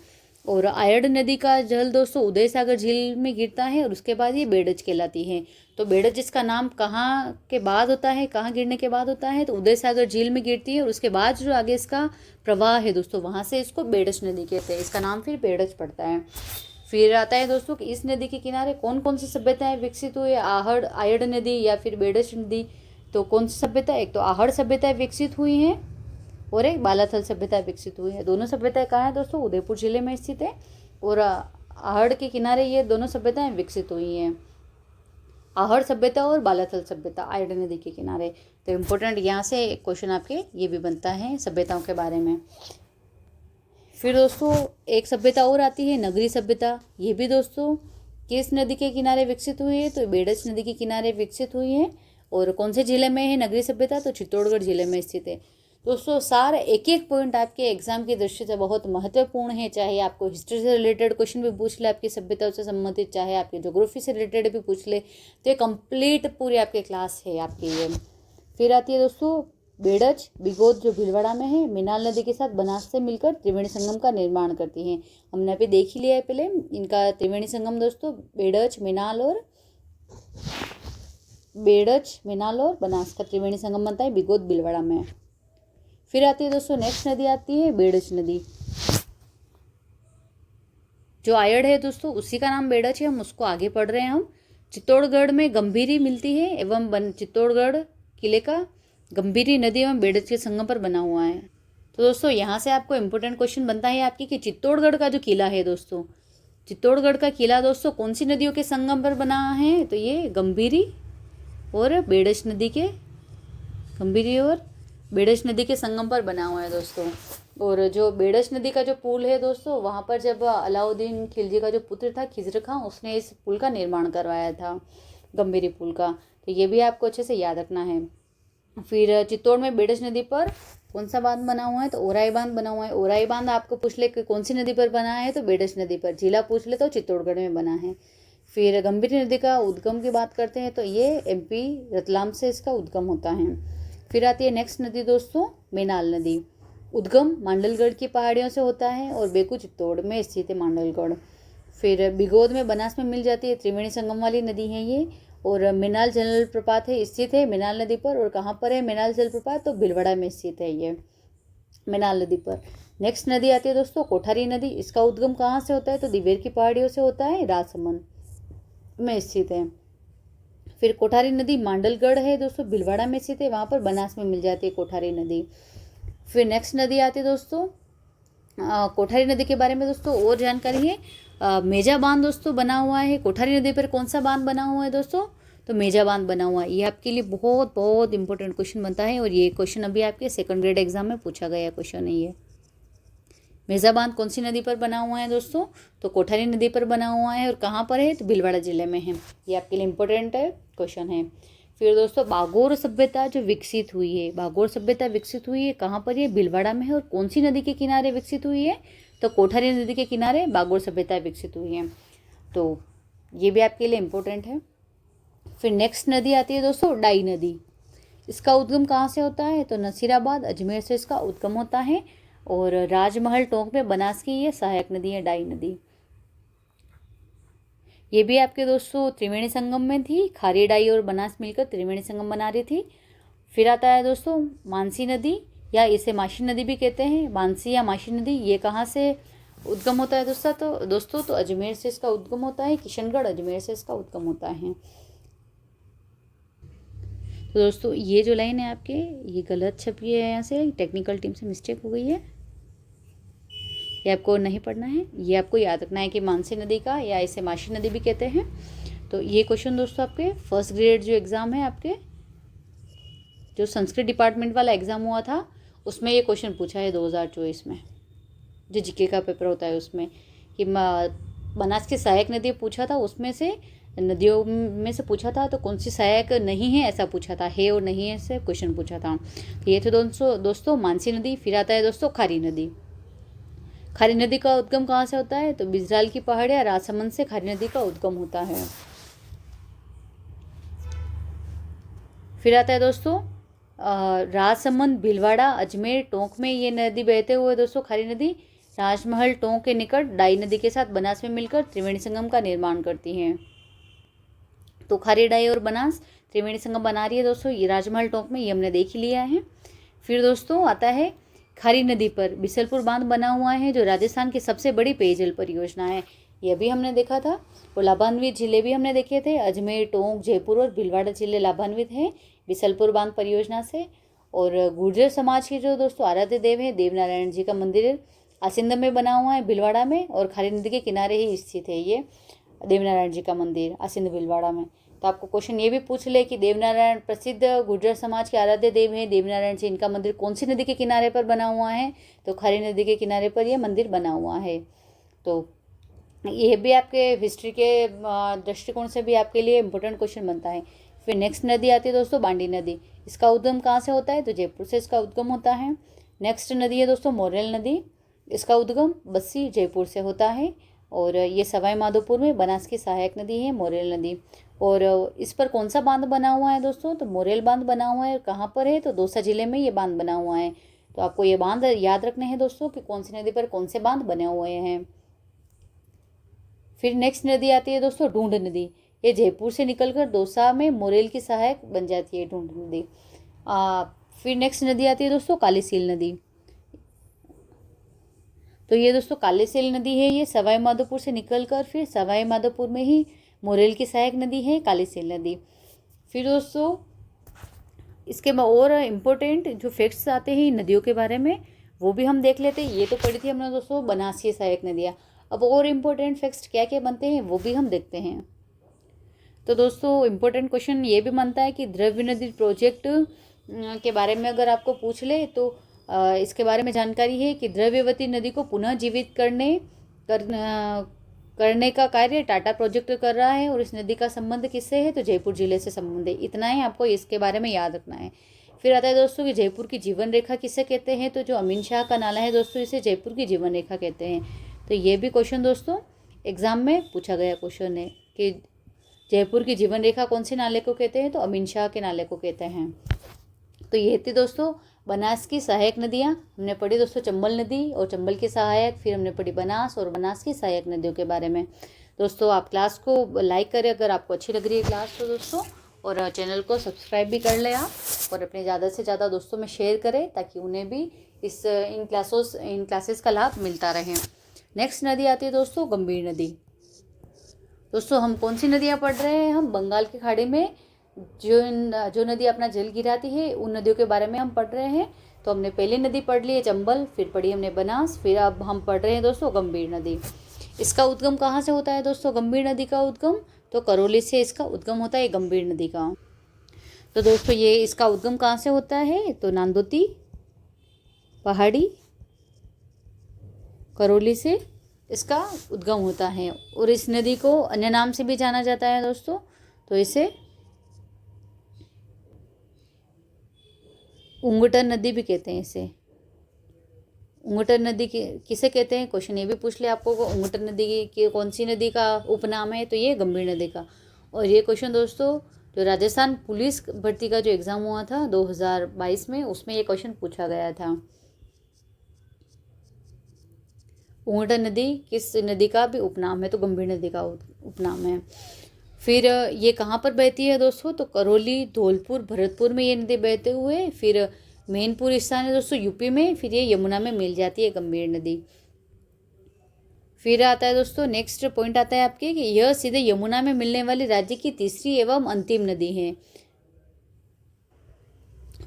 और आयड़ नदी का जल दोस्तों उदय सागर झील में गिरता है, और उसके बाद ये बेड़च कहलाती है। तो बेड़च जिसका नाम कहाँ के बाद होता है, कहाँ गिरने के बाद होता है, तो उदय सागर झील में गिरती है, और उसके बाद जो आगे इसका प्रवाह है दोस्तों, वहाँ से इसको बेड़च नदी कहते हैं। इसका नाम फिर बेड़च पड़ता है। फिर आता है दोस्तों कि इस नदी के किनारे कौन कौन सी सभ्यताएं विकसित हुई, आयड़ नदी या फिर बेड़च नदी। तो कौन सी सभ्यता, एक तो आहड़ सभ्यताएं विकसित हुई हैं, और एक बालाथल सभ्यता विकसित हुई है। दोनों सभ्यताएं कहाँ है दोस्तों, उदयपुर जिले में स्थित है, और आहड़ के किनारे ये दोनों सभ्यताएं विकसित हुई हैं, आहड़ सभ्यता और बालाथल सभ्यता आयड़ नदी के किनारे। तो इम्पोर्टेंट यहाँ से क्वेश्चन आपके ये भी बनता है सभ्यताओं के बारे में। फिर दोस्तों एक सभ्यता और आती है नगरी सभ्यता। ये भी दोस्तों किस नदी के किनारे विकसित हुई है, तो बेड़च नदी के किनारे विकसित हुई है। और कौन से जिले में है नगरी सभ्यता, तो चित्तौड़गढ़ जिले में स्थित है। दोस्तों सारे एक एक पॉइंट आपके एग्जाम की दृष्टि से बहुत महत्वपूर्ण है। चाहे आपको हिस्ट्री से रिलेटेड क्वेश्चन भी पूछ ले आपकी सभ्यताओं से संबंधित, चाहे आपके ज्योग्राफी से रिलेटेड भी पूछ ले, तो ये कंप्लीट पूरी आपके क्लास है आपके ये। फिर आती है दोस्तों बेड़च, बिगोद जो भीलवाड़ा में है, मेनाल नदी के साथ बनास से मिलकर त्रिवेणी संगम का निर्माण करती हैं। हमने अभी देख ही लिया है पहले इनका त्रिवेणी संगम दोस्तों, बेड़च, मेनाल और बनास का त्रिवेणी संगम बनता है बिगोद भीलवाड़ा में। फिर आती है दोस्तों नेक्स्ट नदी आती है बेड़च नदी। जो आयड़ है दोस्तों उसी का नाम बेड़च है, हम उसको आगे पढ़ रहे हैं हम। चित्तौड़गढ़ में गंभीरी मिलती है, एवं चित्तौड़गढ़ किले का गंभीरी नदी एवं बेड़च के संगम पर बना हुआ है। तो दोस्तों यहाँ से आपको इम्पोर्टेंट क्वेश्चन बनता है आपकी कि चित्तौड़गढ़ का जो किला है दोस्तों, चित्तौड़गढ़ का किला दोस्तों कौन सी नदियों के संगम पर बना है, तो ये गंभीरी और बेड़च नदी के, गंभीरी और बेडश नदी के संगम पर बना हुआ है दोस्तों। और जो बेडश नदी का जो पुल है दोस्तों, वहाँ पर जब अलाउद्दीन खिलजी का जो पुत्र था खिज्र खां, उसने इस पुल का निर्माण करवाया था, गंभीरी पुल का। तो ये भी आपको अच्छे से याद रखना है। फिर चित्तौड़ में बेडश नदी पर कौन सा बांध बना हुआ है, तो ओराई बांध बना हुआ है। ओराई बांध आपको पूछ ले कि कौन सी नदी पर बना है, तो बेडश नदी पर। जिला पूछ ले तो चित्तौड़गढ़ में बना है। फिर गंभीरी नदी का उद्गम की बात करते हैं तो ये एमपी रतलाम से इसका उद्गम होता है। फिर आती है नेक्स्ट नदी दोस्तों, मेनाल नदी। उद्गम मांडलगढ़ की पहाड़ियों से होता है और बेकू चित्तौड़ में स्थित है मांडलगढ़। फिर बिगोद में बनास में मिल जाती है, त्रिवेणी संगम वाली नदी है ये। और मेनाल जल प्रपात है, स्थित है मेनाल नदी पर। और कहाँ पर है मेनाल जल प्रपात, तो भीलवाड़ा में स्थित है ये मेनाल नदी पर। नेक्स्ट नदी आती है दोस्तों कोठारी नदी। इसका उद्गम कहाँ से होता है, तो दिवेर की पहाड़ियों से होता है, राजसमंद में स्थित है। फिर कोठारी नदी मांडलगढ़ है दोस्तों, भीलवाड़ा में स्थित है, वहाँ पर बनास में मिल जाती है कोठारी नदी। फिर नेक्स्ट नदी आती है दोस्तों कोठारी नदी के बारे में दोस्तों और जानकारी है। मेजा बांध दोस्तों बना हुआ है कोठारी नदी पर। कौन सा बांध बना हुआ है दोस्तों, तो मेजा बांध बना हुआ है। ये आपके लिए बहुत बहुत इंपॉर्टेंट क्वेश्चन बनता है और ये क्वेश्चन अभी आपके सेकंड ग्रेड एग्जाम में पूछा गया क्वेश्चन है ये। मेजा बांध कौन सी नदी पर बना हुआ है दोस्तों, तो कोठारी नदी पर बना हुआ है। और कहाँ पर है, तो भीलवाड़ा जिले में है। ये आपके लिए इंपॉर्टेंट है क्वेश्चन है। फिर दोस्तों बागोर सभ्यता जो विकसित हुई है, बागोर सभ्यता विकसित हुई है कहाँ पर, ये भीलवाड़ा में है। और कौन सी नदी के किनारे विकसित हुई है, तो कोठारी नदी के किनारे बागोर सभ्यता विकसित हुई है। तो ये भी आपके लिए इम्पोर्टेंट है। फिर नेक्स्ट नदी आती है दोस्तों डाई नदी। इसका उद्गम कहाँ से होता है, तो नसीराबाद अजमेर से इसका उद्गम होता है। और राजमहल टोंक में बनास की ये सहायक नदी है डाई नदी। ये भी आपके दोस्तों त्रिवेणी संगम में थी। खारी डाई और बनास मिलकर त्रिवेणी संगम बना रही थी। फिर आता है दोस्तों मानसी नदी, या इसे माशी नदी भी कहते हैं, मानसी या माशी नदी। ये कहाँ से उद्गम होता है दोस्तों तो अजमेर से इसका उद्गम होता है। किशनगढ़ अजमेर से इसका उद्गम होता है। तो दोस्तों ये जो लाइन है आपके, ये गलत छपी है, यहाँ से टेक्निकल टीम से मिस्टेक हो गई है, ये आपको नहीं पढ़ना है। ये आपको याद रखना है कि मानसी नदी का, या इसे माशी नदी भी कहते हैं। तो ये क्वेश्चन दोस्तों आपके फर्स्ट ग्रेड जो एग्ज़ाम है, आपके जो संस्कृत डिपार्टमेंट वाला एग्ज़ाम हुआ था, उसमें ये क्वेश्चन पूछा है 2024 में, जो जीके का पेपर होता है उसमें, कि बनास की सहायक नदी पूछा था, उसमें से नदियों में से पूछा था, तो कौन सी सहायक नहीं है ऐसा पूछा था, है और नहीं है से क्वेश्चन पूछा था। तो ये थे दोस्तों मानसी नदी। फिर आता है दोस्तों खारी नदी। खारी नदी का उद्गम कहाँ से होता है, तो बिजराल की पहाड़ियाँ राजसमंद से खारी नदी का उद्गम होता है। फिर आता है दोस्तों राजसमंद भीलवाड़ा अजमेर टोंक में ये नदी बहते हुए दोस्तों खारी नदी राजमहल टोंक के निकट डाई नदी के साथ बनास में मिलकर त्रिवेणी संगम का निर्माण करती हैं। तो खारी डाई और बनास त्रिवेणी संगम बना रही है दोस्तों ये राजमहल टोंक में, ये हमने देख ही लिया है। फिर दोस्तों आता है खारी नदी पर बिसलपुर बांध बना हुआ है, जो राजस्थान की सबसे बड़ी पेयजल परियोजना है। यह भी हमने देखा था। और लाभान्वित जिले भी हमने देखे थे, अजमेर टोंक जयपुर और भीलवाड़ा जिले लाभान्वित हैं बिसलपुर बांध परियोजना से। और गुर्जर समाज के जो दोस्तों आराध्य देव हैं देवनारायण जी का मंदिर आसिंद में बना हुआ है भीलवाड़ा में, और खारी नदी के किनारे ही स्थित है ये देवनारायण जी का मंदिर आसिंद भीलवाड़ा में। तो आपको क्वेश्चन ये भी पूछ ले कि देवनारायण प्रसिद्ध गुर्जर समाज के आराध्य देव हैं देवनारायण जी, इनका मंदिर कौन सी नदी के किनारे पर बना हुआ है, तो खारी नदी के किनारे पर यह मंदिर बना हुआ है। तो ये भी आपके हिस्ट्री के दृष्टिकोण से भी आपके लिए इम्पोर्टेंट क्वेश्चन बनता है। फिर नेक्स्ट नदी आती है दोस्तों बांडी नदी। इसका उद्गम कहाँ से होता है, तो जयपुर से इसका उद्गम होता है। नेक्स्ट नदी है दोस्तों मोरेल नदी। इसका उद्गम बस्सी जयपुर से होता है। और ये सवाई माधोपुर में बनास की सहायक नदी है मोरेल नदी। और इस पर कौन सा बांध बना हुआ है दोस्तों, तो मोरेल बांध बना हुआ है। कहाँ पर है, तो दौसा जिले में ये बांध बना हुआ है। तो आपको ये बांध याद रखने हैं दोस्तों कि कौन सी नदी पर कौन से बांध बने हुए हैं। फिर नेक्स्ट नदी आती है दोस्तों ढूंढ नदी। ये जयपुर से निकलकर दौसा में मोरेल की सहायक बन जाती है ढूंढ नदी। फिर नेक्स्ट नदी आती है दोस्तों कालीसील नदी। तो ये दोस्तों कालीसील नदी है, ये सवाई माधोपुर से निकलकर फिर सवाई माधोपुर में ही मोरेल की सहायक नदी है कालीसील नदी। फिर दोस्तों इसके और इम्पोर्टेंट जो फैक्ट्स आते हैं नदियों के बारे में वो भी हम देख लेते हैं। ये तो पढ़ी थी हमने दोस्तों बनास की सहायक नदियाँ। अब और इम्पोर्टेंट फैक्ट्स क्या क्या बनते हैं वो भी हम देखते हैं। तो दोस्तों इम्पोर्टेंट क्वेश्चन ये भी बनता है कि द्रव्य नदी प्रोजेक्ट के बारे में अगर आपको पूछ ले तो इसके बारे में जानकारी है कि द्रव्यवती नदी को पुनः जीवित करने का कार्य टाटा प्रोजेक्ट कर रहा है। और इस नदी का संबंध किससे है, तो जयपुर जिले से संबंध है। इतना ही आपको इसके बारे में याद रखना है। फिर आता है दोस्तों कि जयपुर की जीवन रेखा किसे कहते हैं, तो जो अमीन शाह का नाला है दोस्तों, इसे जयपुर की जीवन रेखा कहते हैं। तो ये भी क्वेश्चन दोस्तों एग्जाम में पूछा गया क्वेश्चन है कि जयपुर की जीवन रेखा कौन से नाले को कहते हैं, तो अमीन शाह के नाले को कहते हैं। तो ये थी दोस्तों बनास की सहायक नदियाँ। हमने पढ़ी दोस्तों चंबल नदी और चंबल की सहायक, फिर हमने पढ़ी बनास और बनास की सहायक नदियों के बारे में। दोस्तों आप क्लास को लाइक करें अगर आपको अच्छी लग रही है क्लास तो दोस्तों, और चैनल को सब्सक्राइब भी कर लें आप, और अपने ज़्यादा से ज़्यादा दोस्तों में शेयर करें ताकि उन्हें भी इन क्लासेस का लाभ मिलता रहे। नेक्स्ट नदी आती है दोस्तों गंभीर नदी। दोस्तों हम कौन सी नदियाँ पढ़ रहे हैं, हम बंगाल की खाड़ी में जो नदी अपना जल गिराती है उन नदियों के बारे में हम पढ़ रहे हैं। तो हमने पहली नदी पढ़ ली है चंबल, फिर पढ़ी हमने बनास, फिर अब हम पढ़ रहे हैं दोस्तों गंभीर नदी। इसका उद्गम कहाँ से होता है दोस्तों, गंभीर नदी का उद्गम तो करौली से इसका उद्गम होता है गंभीर नदी का। तो दोस्तों ये इसका उद्गम कहाँ से होता है, तो नांदोती पहाड़ी करौली से इसका उद्गम होता है। और इस नदी को अन्य नाम से भी जाना जाता है दोस्तों, तो इसे उंगटन नदी भी कहते हैं। इसे उंगटन नदी किसे कहते हैं, क्वेश्चन ये भी पूछ ले आपको, उंगटन नदी की कौन सी नदी का उपनाम है, तो ये गंभीर नदी का। और ये क्वेश्चन दोस्तों जो राजस्थान पुलिस भर्ती का जो एग्ज़ाम हुआ था 2022 में, उसमें ये क्वेश्चन पूछा गया था। उंगटन नदी किस नदी का भी उपनाम है, तो गंभीर नदी का उपनाम है। फिर ये कहाँ पर बहती है दोस्तों, तो करौली, धौलपुर, भरतपुर में ये नदी बहते हुए फिर मैनपुर स्थान है दोस्तों यूपी में, फिर ये यमुना में मिल जाती है गंभीर नदी। फिर आता है दोस्तों नेक्स्ट पॉइंट आता है आपके कि यह सीधे यमुना में मिलने वाली राज्य की तीसरी एवं अंतिम नदी है।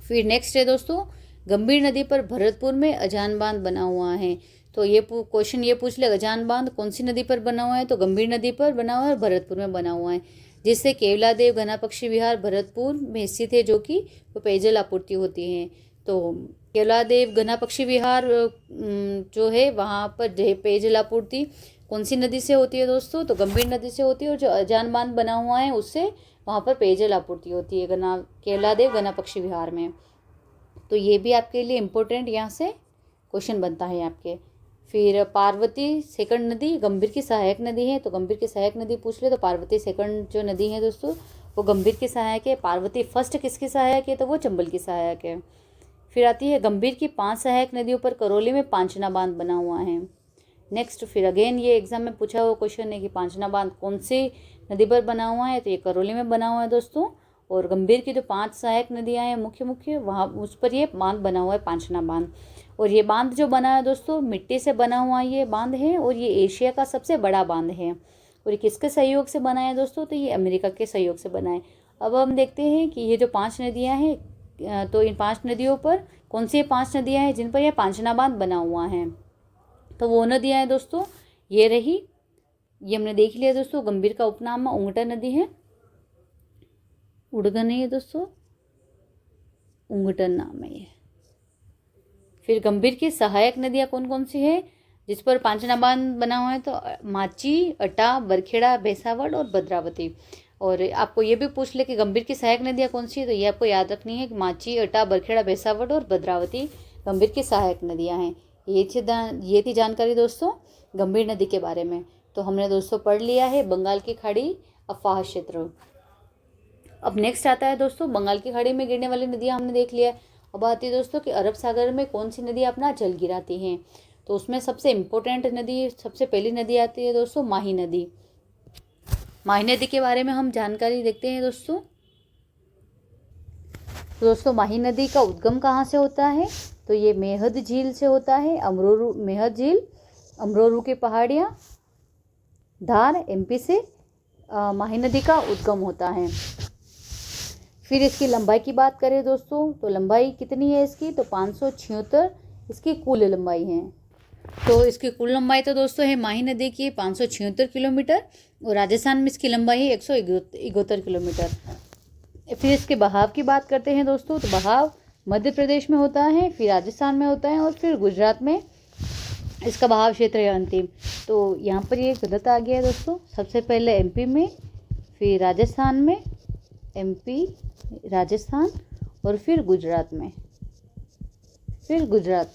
फिर नेक्स्ट है दोस्तों गंभीर नदी पर भरतपुर में अजान बांध बना हुआ है। तो ये क्वेश्चन ये पूछ ले अजान बांध कौन सी नदी पर बना हुआ है, तो गंभीर नदी पर बना हुआ है और भरतपुर में बना हुआ है, जिससे केवलादेव घना पक्षी विहार भरतपुर में स्थित है, जो कि पेयजल आपूर्ति होती है। तो केवलादेव घना पक्षी विहार जो है वहाँ पर पेयजल आपूर्ति कौन सी नदी से होती है दोस्तों, तो गंभीर नदी से होती है। और जो अजान बांध बना हुआ है उससे वहाँ पर पेयजल आपूर्ति होती है केवलादेव घना पक्षी विहार में। तो ये भी आपके लिए इम्पोर्टेंट यहाँ से क्वेश्चन बनता है आपके। फिर पार्वती सेकंड नदी गंभीर की सहायक नदी है, तो गंभीर की सहायक नदी पूछ ले तो पार्वती सेकंड जो नदी है दोस्तों वो गंभीर की सहायक है। पार्वती फर्स्ट किसकी सहायक है, तो वो चंबल की सहायक है। फिर आती है गंभीर की 5 सहायक नदियों पर करौली में पांचना बांध बना हुआ है। नेक्स्ट फिर अगेन ये एग्जाम में पूछा हुआ क्वेश्चन है कि पांचना बांध कौन सी नदी पर बना हुआ है, तो ये करौली में बना हुआ है दोस्तों। और गंभीर की जो 5 सहायक नदियाँ हैं मुख्य वहाँ उस पर ये बांध बना हुआ है पांचना बांध। और ये बांध जो बना है दोस्तों मिट्टी से बना हुआ ये बांध है, और ये एशिया का सबसे बड़ा बांध है। और ये किसके सहयोग से बना है दोस्तों, तो ये अमेरिका के सहयोग से बना है। अब हम देखते हैं कि ये जो 5 नदियाँ हैं, तो इन 5 नदियों पर कौन सी 5 नदियाँ हैं जिन पर यह पांचना बांध बना हुआ है, तो वो नदियाँ हैं दोस्तों ये रही, ये हमने देख लिया दोस्तों। गंभीर का उपनाम उंगटा नदी है, उड़गन है दोस्तों, उंगटन नाम है ये। फिर गंभीर की सहायक नदियाँ कौन कौन सी है जिस पर पांचना बांध बना हुआ है, तो माची, अटा, बरखेड़ा, भैंसावड़ और भद्रावती। और आपको ये भी पूछ ले कि गंभीर की सहायक नदियाँ कौन सी है, तो ये आपको याद रखनी है कि माची, अटा, बरखेड़ा, भैंसावड़ और भद्रावती गंभीर की सहायक नदियाँ हैं। ये थी जानकारी दोस्तों गंभीर नदी के बारे में। तो हमने दोस्तों पढ़ लिया है बंगाल की खाड़ी अफवाह क्षेत्र। अब नेक्स्ट आता है दोस्तों बंगाल की खाड़ी में गिरने वाली नदियाँ हमने देख लिया है। अब आती है दोस्तों कि अरब सागर में कौन सी नदी अपना जल गिराती हैं, तो उसमें सबसे इम्पोर्टेंट नदी सबसे पहली नदी आती है दोस्तों माही नदी। माही नदी के बारे में हम जानकारी देखते हैं दोस्तों। तो दोस्तों माही नदी का उद्गम कहाँ से होता है, तो ये मेहद झील से होता है। अमरोरू मेहद झील, अमरोरू की पहाड़ियाँ, धार एमपी से माही नदी का उद्गम होता है। फिर इसकी लंबाई की बात करें दोस्तों, तो लंबाई कितनी है इसकी, तो 576 इसकी कुल लंबाई है। तो इसकी कुल लंबाई तो दोस्तों है माही नदी की 576 किलोमीटर, और राजस्थान में इसकी लंबाई है 171 किलोमीटर। फिर इसके बहाव की बात करते हैं दोस्तों, तो बहाव मध्य प्रदेश में होता है, फिर राजस्थान में होता है और फिर गुजरात में इसका बहाव क्षेत्र है अंतिम। तो यहाँ पर ये गलत आ गया है दोस्तों। सबसे पहले एमपी में, फिर राजस्थान में, एमपी, राजस्थान और फिर गुजरात में, फिर गुजरात।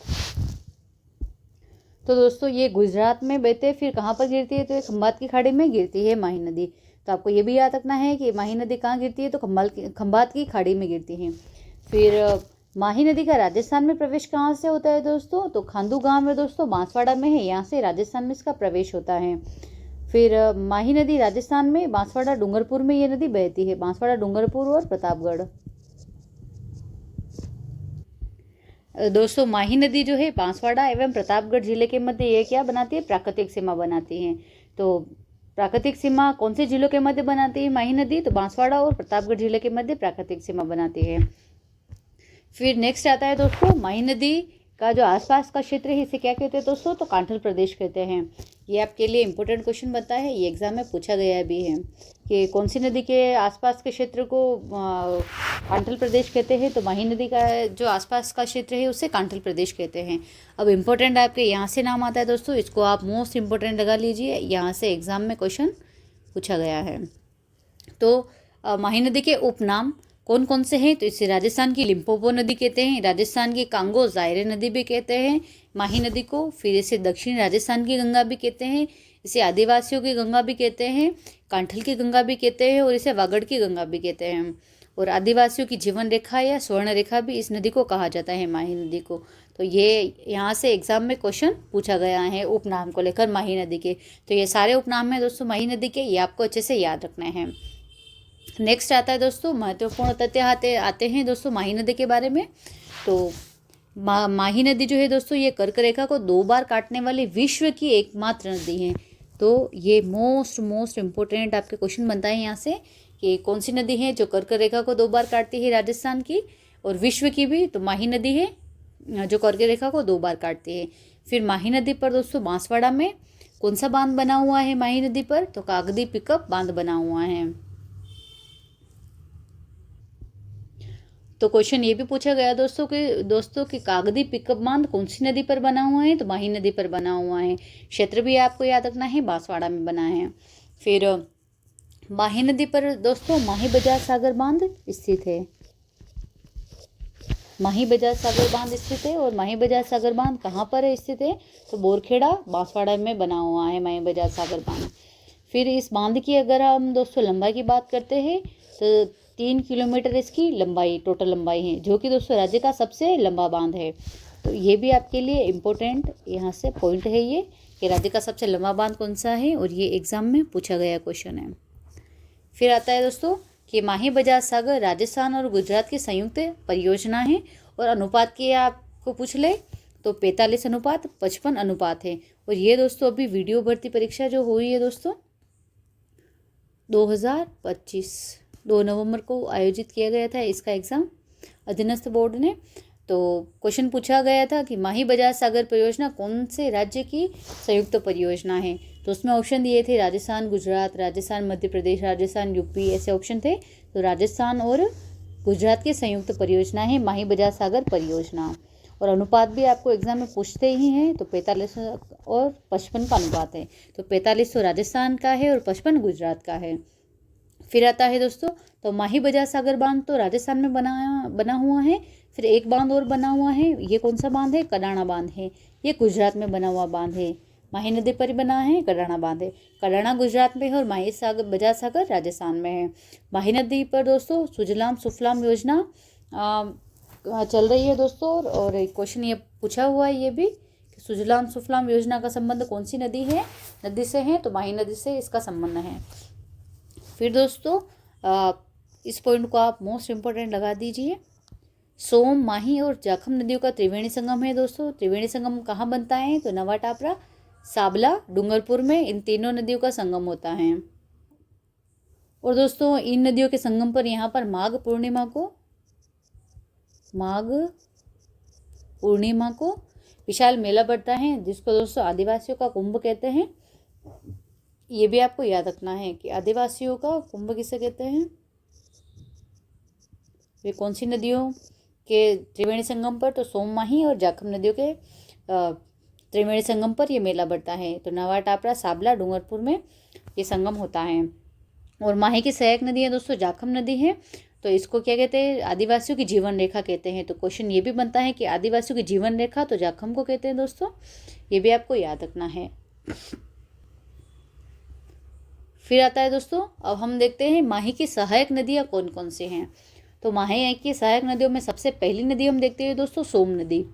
तो दोस्तों ये गुजरात में बहते फिर कहाँ पर गिरती है, तो ये खंबात की खाड़ी में गिरती है माही नदी। तो आपको ये भी याद रखना है कि माही नदी कहाँ गिरती है, तो खंबात की खाड़ी में गिरती है। फिर माही नदी का राजस्थान में प्रवेश कहाँ से होता है दोस्तों, तो खांदू गांव में दोस्तों बांसवाड़ा में है, यहाँ से राजस्थान में इसका प्रवेश होता है। फिर माही नदी राजस्थान में बांसवाड़ा डूंगरपुर में ये नदी बहती है, बांसवाड़ा डूंगरपुर और प्रतापगढ़। दोस्तों माही नदी जो है बांसवाड़ा एवं प्रतापगढ़ जिले के मध्य ये क्या बनाती है, प्राकृतिक सीमा बनाती है। तो प्राकृतिक सीमा कौन से जिलों के मध्य बनाती है माही नदी, तो बांसवाड़ा और प्रतापगढ़ जिले के मध्य प्राकृतिक सीमा बनाती है। फिर नेक्स्ट आता है दोस्तों, माही नदी का जो आसपास का क्षेत्र है इसे क्या कहते हैं दोस्तों, तो कांठल प्रदेश कहते हैं। ये आपके लिए इंपॉर्टेंट क्वेश्चन बनता है, ये एग्जाम में पूछा गया भी है कि कौन सी नदी के आसपास के क्षेत्र को कांठल प्रदेश कहते हैं, तो माही नदी का जो आसपास का क्षेत्र है उसे कांठल प्रदेश कहते हैं। अब इम्पोर्टेंट आपके यहाँ से नाम आता है दोस्तों, इसको आप मोस्ट इम्पोर्टेंट लगा लीजिए, यहाँ से एग्जाम में क्वेश्चन पूछा गया है। तो माही नदी के उपनाम कौन कौन से हैं, तो इसे राजस्थान की लिम्पोपो नदी कहते हैं, राजस्थान की कांगो जायरे नदी भी कहते हैं माही नदी को, फिर इसे दक्षिण राजस्थान की गंगा भी कहते हैं, इसे आदिवासियों की गंगा भी कहते हैं, कांठल की गंगा भी कहते हैं और इसे वागड़ की गंगा भी कहते हैं। और आदिवासियों की जीवन रेखा या स्वर्ण रेखा भी इस नदी को कहा जाता है माही नदी को। तो ये यहाँ से एग्जाम में क्वेश्चन पूछा गया है उपनाम को लेकर माही नदी के। तो ये सारे उपनाम हैं दोस्तों माही नदी के, ये आपको अच्छे से याद रखना है। नेक्स्ट आता है दोस्तों महत्वपूर्ण तथ्य आते हैं दोस्तों माही नदी के बारे में। तो माही नदी जो है दोस्तों ये कर्क रेखा को 2 बार काटने वाली विश्व की एकमात्र नदी है। तो ये मोस्ट इम्पोर्टेंट आपके क्वेश्चन बनता है यहाँ से कि कौन सी नदी है जो कर्क रेखा को 2 बार काटती है राजस्थान की और विश्व की भी, तो माही नदी है जो कर्क रेखा को 2 बार काटती है। फिर माही नदी पर दोस्तों बांसवाड़ा में कौन सा बांध बना हुआ है माही नदी पर, तो कागदी पिकअप बांध बना हुआ है। तो क्वेश्चन ये भी पूछा गया दोस्तों कि कागदी पिकअप बांध कौन सी नदी पर बना हुआ है, तो माही नदी पर बना हुआ है। क्षेत्र भी आपको याद रखना है, बांसवाड़ा में बना है। फिर माही नदी पर दोस्तों माही बजाज सागर बांध स्थित है, माही बजाज सागर बांध स्थित है। और माही बजाज सागर बांध कहाँ पर है स्थित है, तो बोरखेड़ा बांसवाड़ा में बना हुआ है माही बजाज सागर बांध। फिर इस बांध की अगर हम दोस्तों लंबाई की बात करते हैं तो 3 किलोमीटर इसकी लंबाई टोटल लंबाई है, जो कि दोस्तों राज्य का सबसे लंबा बांध है। तो ये भी आपके लिए इम्पोर्टेंट यहाँ से पॉइंट है ये कि राज्य का सबसे लंबा बांध कौन सा है, और ये एग्जाम में पूछा गया क्वेश्चन है। फिर आता है दोस्तों कि माही बजाज सागर राजस्थान और गुजरात की संयुक्त परियोजना है, और अनुपात की आपको पूछ ले तो 45 अनुपात 55 अनुपात है। और ये दोस्तों अभी वीडियो भर्ती परीक्षा जो हुई है दोस्तों 2025 2 नवंबर को आयोजित किया गया था इसका एग्ज़ाम अधीनस्थ बोर्ड ने। तो क्वेश्चन पूछा गया था कि माही बजाज सागर परियोजना कौन से राज्य की संयुक्त परियोजना है, तो उसमें ऑप्शन दिए थे राजस्थान, गुजरात, राजस्थान मध्य प्रदेश, राजस्थान यूपी, ऐसे ऑप्शन थे। तो राजस्थान और गुजरात की संयुक्त परियोजना है माही बजाज सागर परियोजना। और अनुपात भी आपको एग्जाम में पूछते ही हैं, तो 45 और 55 का अनुपात है। तो 45 तो राजस्थान का है और 55 गुजरात का है। फिर आता है दोस्तों तो माही बजाज सागर बांध तो राजस्थान में बना हुआ है। फिर एक बांध और बना हुआ है, ये कौन सा बांध है, कडाणा बांध है। ये गुजरात में बना हुआ बांध है, माही नदी पर ही बना है, कडाणा बांध है। कडाणा गुजरात में है और माही बजाज सागर राजस्थान में है। माही नदी पर दोस्तों सुजलाम सुफलाम योजना चल रही है दोस्तों। और एक क्वेश्चन ये पूछा हुआ है ये भी कि सुजलाम सुफलाम योजना का संबंध कौन सी नदी से है, तो माही नदी से इसका संबंध है। फिर दोस्तों इस पॉइंट को आप मोस्ट इम्पोर्टेंट लगा दीजिए। सोम, माही और जाखम नदियों का त्रिवेणी संगम है दोस्तों। त्रिवेणी संगम कहाँ बनता है, तो नवा टापरा, साबला, डूंगरपुर में इन तीनों नदियों का संगम होता है। और दोस्तों इन नदियों के संगम पर यहाँ पर माघ पूर्णिमा को विशाल मेला पड़ता है, जिसको दोस्तों आदिवासियों का कुंभ कहते हैं। ये भी आपको याद रखना है कि आदिवासियों का कुंभ किसे कहते हैं। वे कौन सी नदियों के त्रिवेणी संगम पर? तो सोममाही और जाखम नदियों के त्रिवेणी संगम पर ये मेला बढ़ता है। तो नवा टापरा, साबला, डूंगरपुर में ये संगम होता है। और माही की सहायक नदी है दोस्तों जाखम नदी है। तो इसको क्या कहते हैं? आदिवासियों की जीवन रेखा कहते हैं। तो क्वेश्चन ये भी बनता है कि आदिवासियों की जीवन रेखा तो जाखम को कहते हैं दोस्तों, ये भी आपको याद रखना है। फिर आता है दोस्तों, अब हम देखते हैं माही की सहायक नदियाँ कौन कौन से हैं। तो माही की सहायक नदियों में सबसे पहली नदी हम देखते हैं दोस्तों सोम नदी।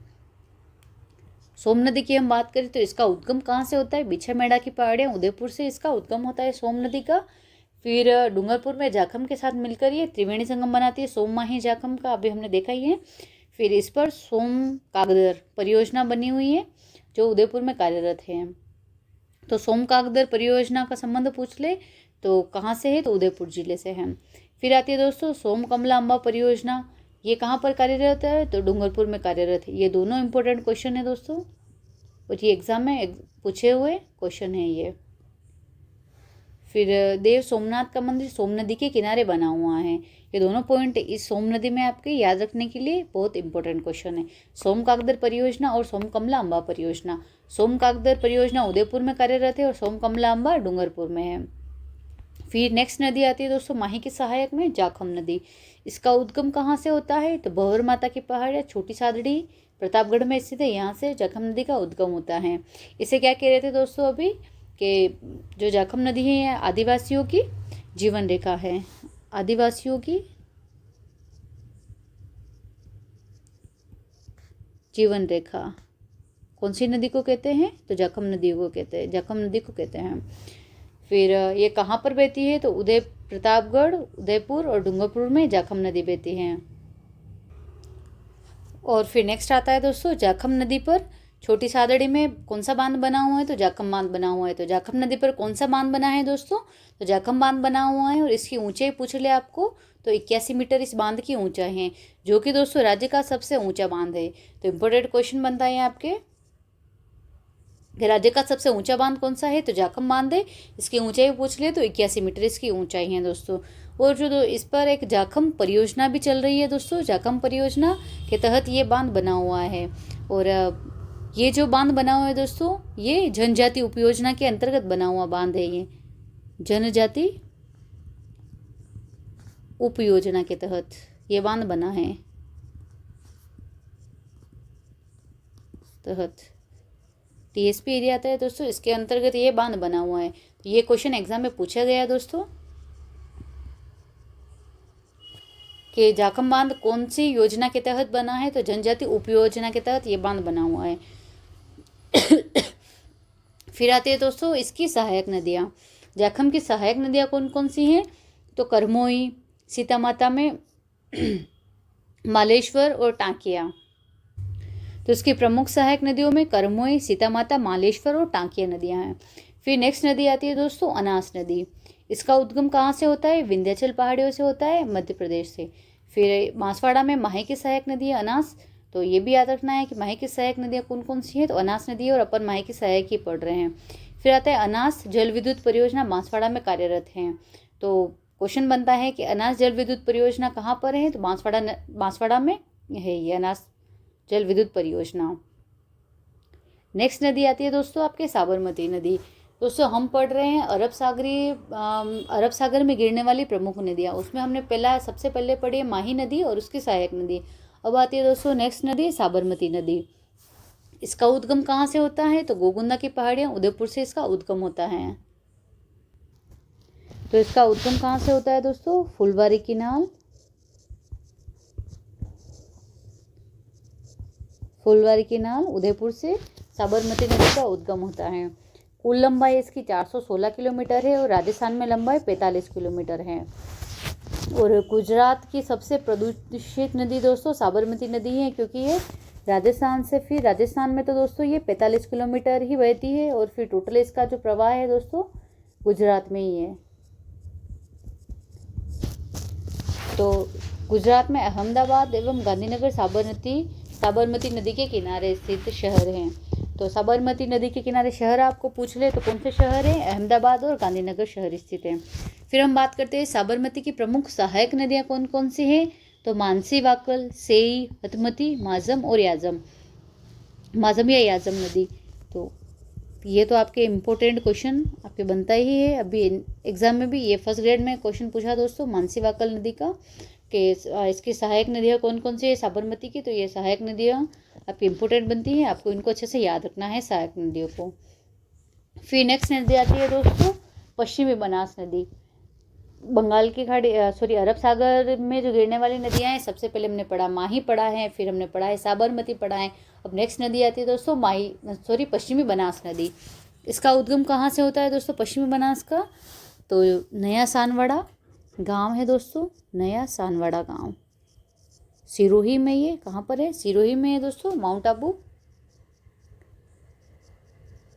सोम नदी की हम बात करें तो इसका उद्गम कहाँ से होता है? बिछामेड़ा की पहाड़ियाँ उदयपुर से इसका उद्गम होता है सोम नदी का। फिर डूंगरपुर में जाखम के साथ मिलकर ये त्रिवेणी संगम बनाती है सोम माही जाखम का, अभी हमने देखा ही है। फिर इस पर सोम कागदर परियोजना बनी हुई है जो उदयपुर में कार्यरत है। तो सोम कागदर परियोजना का संबंध पूछ ले तो कहाँ से है? तो उदयपुर जिले से है। फिर आती है दोस्तों सोम कमला अम्बा परियोजना, ये कहाँ पर कार्यरत है? तो डूंगरपुर में कार्यरत है। ये दोनों इंपॉर्टेंट क्वेश्चन है दोस्तों और ये एग्जाम में पूछे हुए क्वेश्चन है ये। फिर देव सोमनाथ का मंदिर सोम नदी के किनारे बना हुआ है। ये दोनों पॉइंट इस सोम नदी में आपके याद रखने के लिए बहुत इंपॉर्टेंट क्वेश्चन है। सोम कागदर परियोजना और सोम कमला अम्बा परियोजना। सोम कागदर परियोजना उदयपुर में कार्यरत है और सोम कमला अम्बा डूंगरपुर में है। फिर नेक्स्ट नदी आती है दोस्तों माही की सहायक में जाखम नदी। इसका उद्गम कहाँ से होता है? तो भंवर माता की पहाड़ या छोटी सादड़ी प्रतापगढ़ में स्थित है, यहाँ से जाखम नदी का उद्गम होता है। इसे क्या कह रहे थे दोस्तों अभी कि जो जाखम नदी है यह आदिवासियों की जीवन रेखा है। आदिवासियों की जीवन रेखा कौन सी नदी को कहते हैं? तो जाखम नदी को कहते हैं, जाखम नदी को कहते हैं। फिर ये कहाँ पर बहती है? तो प्रतापगढ़, उदयपुर और डूंगरपुर में जाखम नदी बहती है। और फिर नेक्स्ट आता है दोस्तों जाखम नदी पर छोटी सादड़ी में कौन सा बांध बना हुआ है? तो जाखम बांध बना हुआ है। तो जाखम नदी पर कौन सा बांध बना है दोस्तों? तो जाखम बांध बना हुआ है और इसकी ऊंचाई पूछ ले आपको तो 81 मीटर इस बांध की ऊंचाई है, जो कि दोस्तों राज्य का सबसे ऊंचा बांध है। तो इम्पोर्टेंट क्वेश्चन बनता है आपके कि राज्य का सबसे ऊंचा बांध कौन सा है? तो जाखम बांध है। इसकी ऊंचाई पूछ ले तो 81 मीटर इसकी ऊंचाई है दोस्तों। और जो इस पर एक जाखम परियोजना भी चल रही है दोस्तों, जाखम परियोजना के तहत ये बांध बना हुआ है। और ये जो बांध बना हुआ है दोस्तों ये जनजाति उपयोजना के अंतर्गत बना हुआ बांध है। ये जनजाति उपयोजना के तहत ये बांध बना है तहत टीएसपी एरिया आता है दोस्तों, इसके अंतर्गत ये बांध बना हुआ है। तो ये क्वेश्चन एग्जाम में पूछा गया दोस्तों कि जाखम बांध कौन सी योजना के तहत बना है? तो जनजाति उपयोजना के तहत ये बांध बना हुआ है। फिर आती है दोस्तों इसकी सहायक नदियाँ। जाखम की सहायक नदियाँ कौन कौन सी हैं? तो करमोई, सीता माता में मालेश्वर और टांकिया। तो इसकी प्रमुख सहायक नदियों में करमोई, सीता माता, मालेश्वर और टांकिया नदियाँ हैं। फिर नेक्स्ट नदी आती है दोस्तों अनास नदी। इसका उद्गम कहाँ से होता है? विंध्याचल पहाड़ियों से होता है, मध्य प्रदेश से। फिर बांसवाड़ा में माही की सहायक नदी है अनास। तो ये भी याद रखना है कि माही की सहायक नदियाँ कौन कौन सी हैं? तो अनास नदी और अपन माही की सहायक ही पढ़ रहे हैं। फिर आता है अनास जल विद्युत परियोजना बांसवाड़ा में कार्यरत है। तो क्वेश्चन बनता है कि अनास जल विद्युत परियोजना कहाँ पर है? तो बांसवाड़ा में है ये अनास जल विद्युत परियोजना। नेक्स्ट नदी आती है दोस्तों आपके साबरमती नदी। दोस्तों हम पढ़ रहे हैं अरब सागर में गिरने वाली प्रमुख नदियाँ। उसमें हमने सबसे पहले पढ़ी है माही नदी और उसकी सहायक नदी। अब आती है दोस्तों नेक्स्ट नदी साबरमती नदी। इसका उद्गम कहाँ से होता है? तो गोगुंदा की पहाड़ियाँ उदयपुर से इसका उद्गम होता है। तो इसका उद्गम कहाँ से होता है दोस्तों? फुलवारी किनाल, फुलवारी किनाल उदयपुर से साबरमती नदी का उद्गम होता है। कुल लंबाई इसकी 416 किलोमीटर है और राजस्थान में लंबाई 45 किलोमीटर है। और गुजरात की सबसे प्रदूषित नदी दोस्तों साबरमती नदी है, क्योंकि ये राजस्थान में तो दोस्तों ये 45 किलोमीटर ही बहती है और फिर टोटल इसका जो प्रवाह है दोस्तों गुजरात में ही है। तो गुजरात में अहमदाबाद एवं गांधीनगर साबरमती नदी के किनारे स्थित शहर हैं। तो साबरमती नदी के किनारे शहर आपको पूछ ले तो कौन से शहर हैं? अहमदाबाद और गांधीनगर शहर स्थित हैं। फिर हम बात करते हैं साबरमती की प्रमुख सहायक नदियाँ कौन कौन सी हैं। तो मानसी, वाकल, सेई, हतमती, माजम और याजम, माजम या याजम नदी। तो ये तो आपके इम्पोर्टेंट क्वेश्चन आपके बनता ही है। अभी एग्जाम में भी ये फर्स्ट ग्रेड में क्वेश्चन पूछा दोस्तों मानसी वाकल नदी का, कि इसकी सहायक नदियाँ कौन कौन सी है साबरमती की। तो ये सहायक नदियाँ आपकी इम्पोर्टेंट बनती हैं, आपको इनको अच्छे से याद रखना है सहायक नदियों को। फिर नेक्स्ट नदी आती है दोस्तों पश्चिमी बनास नदी। बंगाल की खाड़ी सॉरी अरब सागर में जो गिरने वाली नदियाँ हैं, सबसे पहले हमने पढ़ा माही पढ़ा है, फिर हमने पढ़ा है साबरमती पढ़ा है। अब नेक्स्ट नदी आती है दोस्तों पश्चिमी बनास नदी। इसका उद्गम कहाँ से होता है दोस्तों पश्चिमी बनास का? तो नया सानवाड़ा गांव है दोस्तों, नया सानवाड़ा गांव सिरोही में। ये कहाँ पर है? सिरोही में है दोस्तों, माउंट आबू।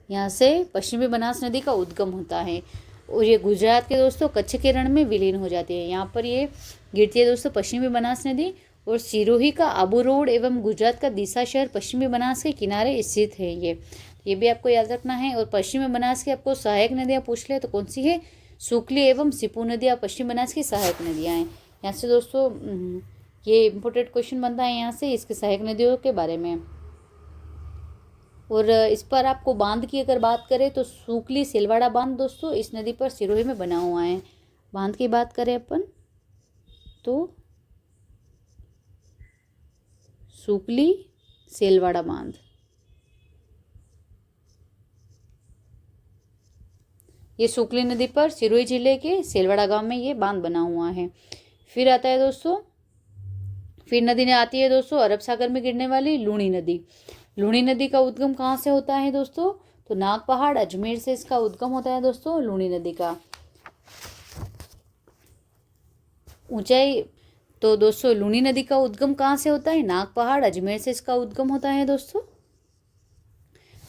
यहाँ से पश्चिमी बनास नदी का उद्गम होता है और ये गुजरात के दोस्तों कच्छ के रण में विलीन हो जाती है। यहाँ पर ये गिरती है दोस्तों पश्चिमी बनास नदी। और सिरोही का आबू रोड एवं गुजरात का दीसा शहर पश्चिमी बनास के किनारे स्थित है। ये भी आपको याद रखना है। और पश्चिमी बनास की आपको सहायक नदियाँ पूछ ले तो कौन सी है? सुकली एवं सिपू नदियाँ पश्चिम बनास की सहायक नदियाँ हैं। यहाँ से दोस्तों ये इम्पोर्टेंट क्वेश्चन बनता है यहाँ से इसके सहायक नदियों के बारे में। और इस पर आपको बांध की अगर बात करें तो सुकली सेलवाड़ा बांध दोस्तों इस नदी पर सिरोही में बना हुआ है। बांध की बात करें अपन तो सुकली सेलवाड़ा बांध, ये सुकली नदी पर सिरोही जिले के सेलवाड़ा गांव में ये बांध बना हुआ है। फिर आता है दोस्तों फिर नदी आती है दोस्तों अरब सागर में गिरने वाली लूणी नदी। लूणी नदी का उद्गम कहाँ से होता है दोस्तों? तो नाग पहाड़ अजमेर से इसका उद्गम होता है दोस्तों लूणी नदी का। ऊंचाई तो दोस्तों लूणी नदी का उद्गम कहाँ से होता है? नाग पहाड़ अजमेर से इसका उद्गम होता है दोस्तों।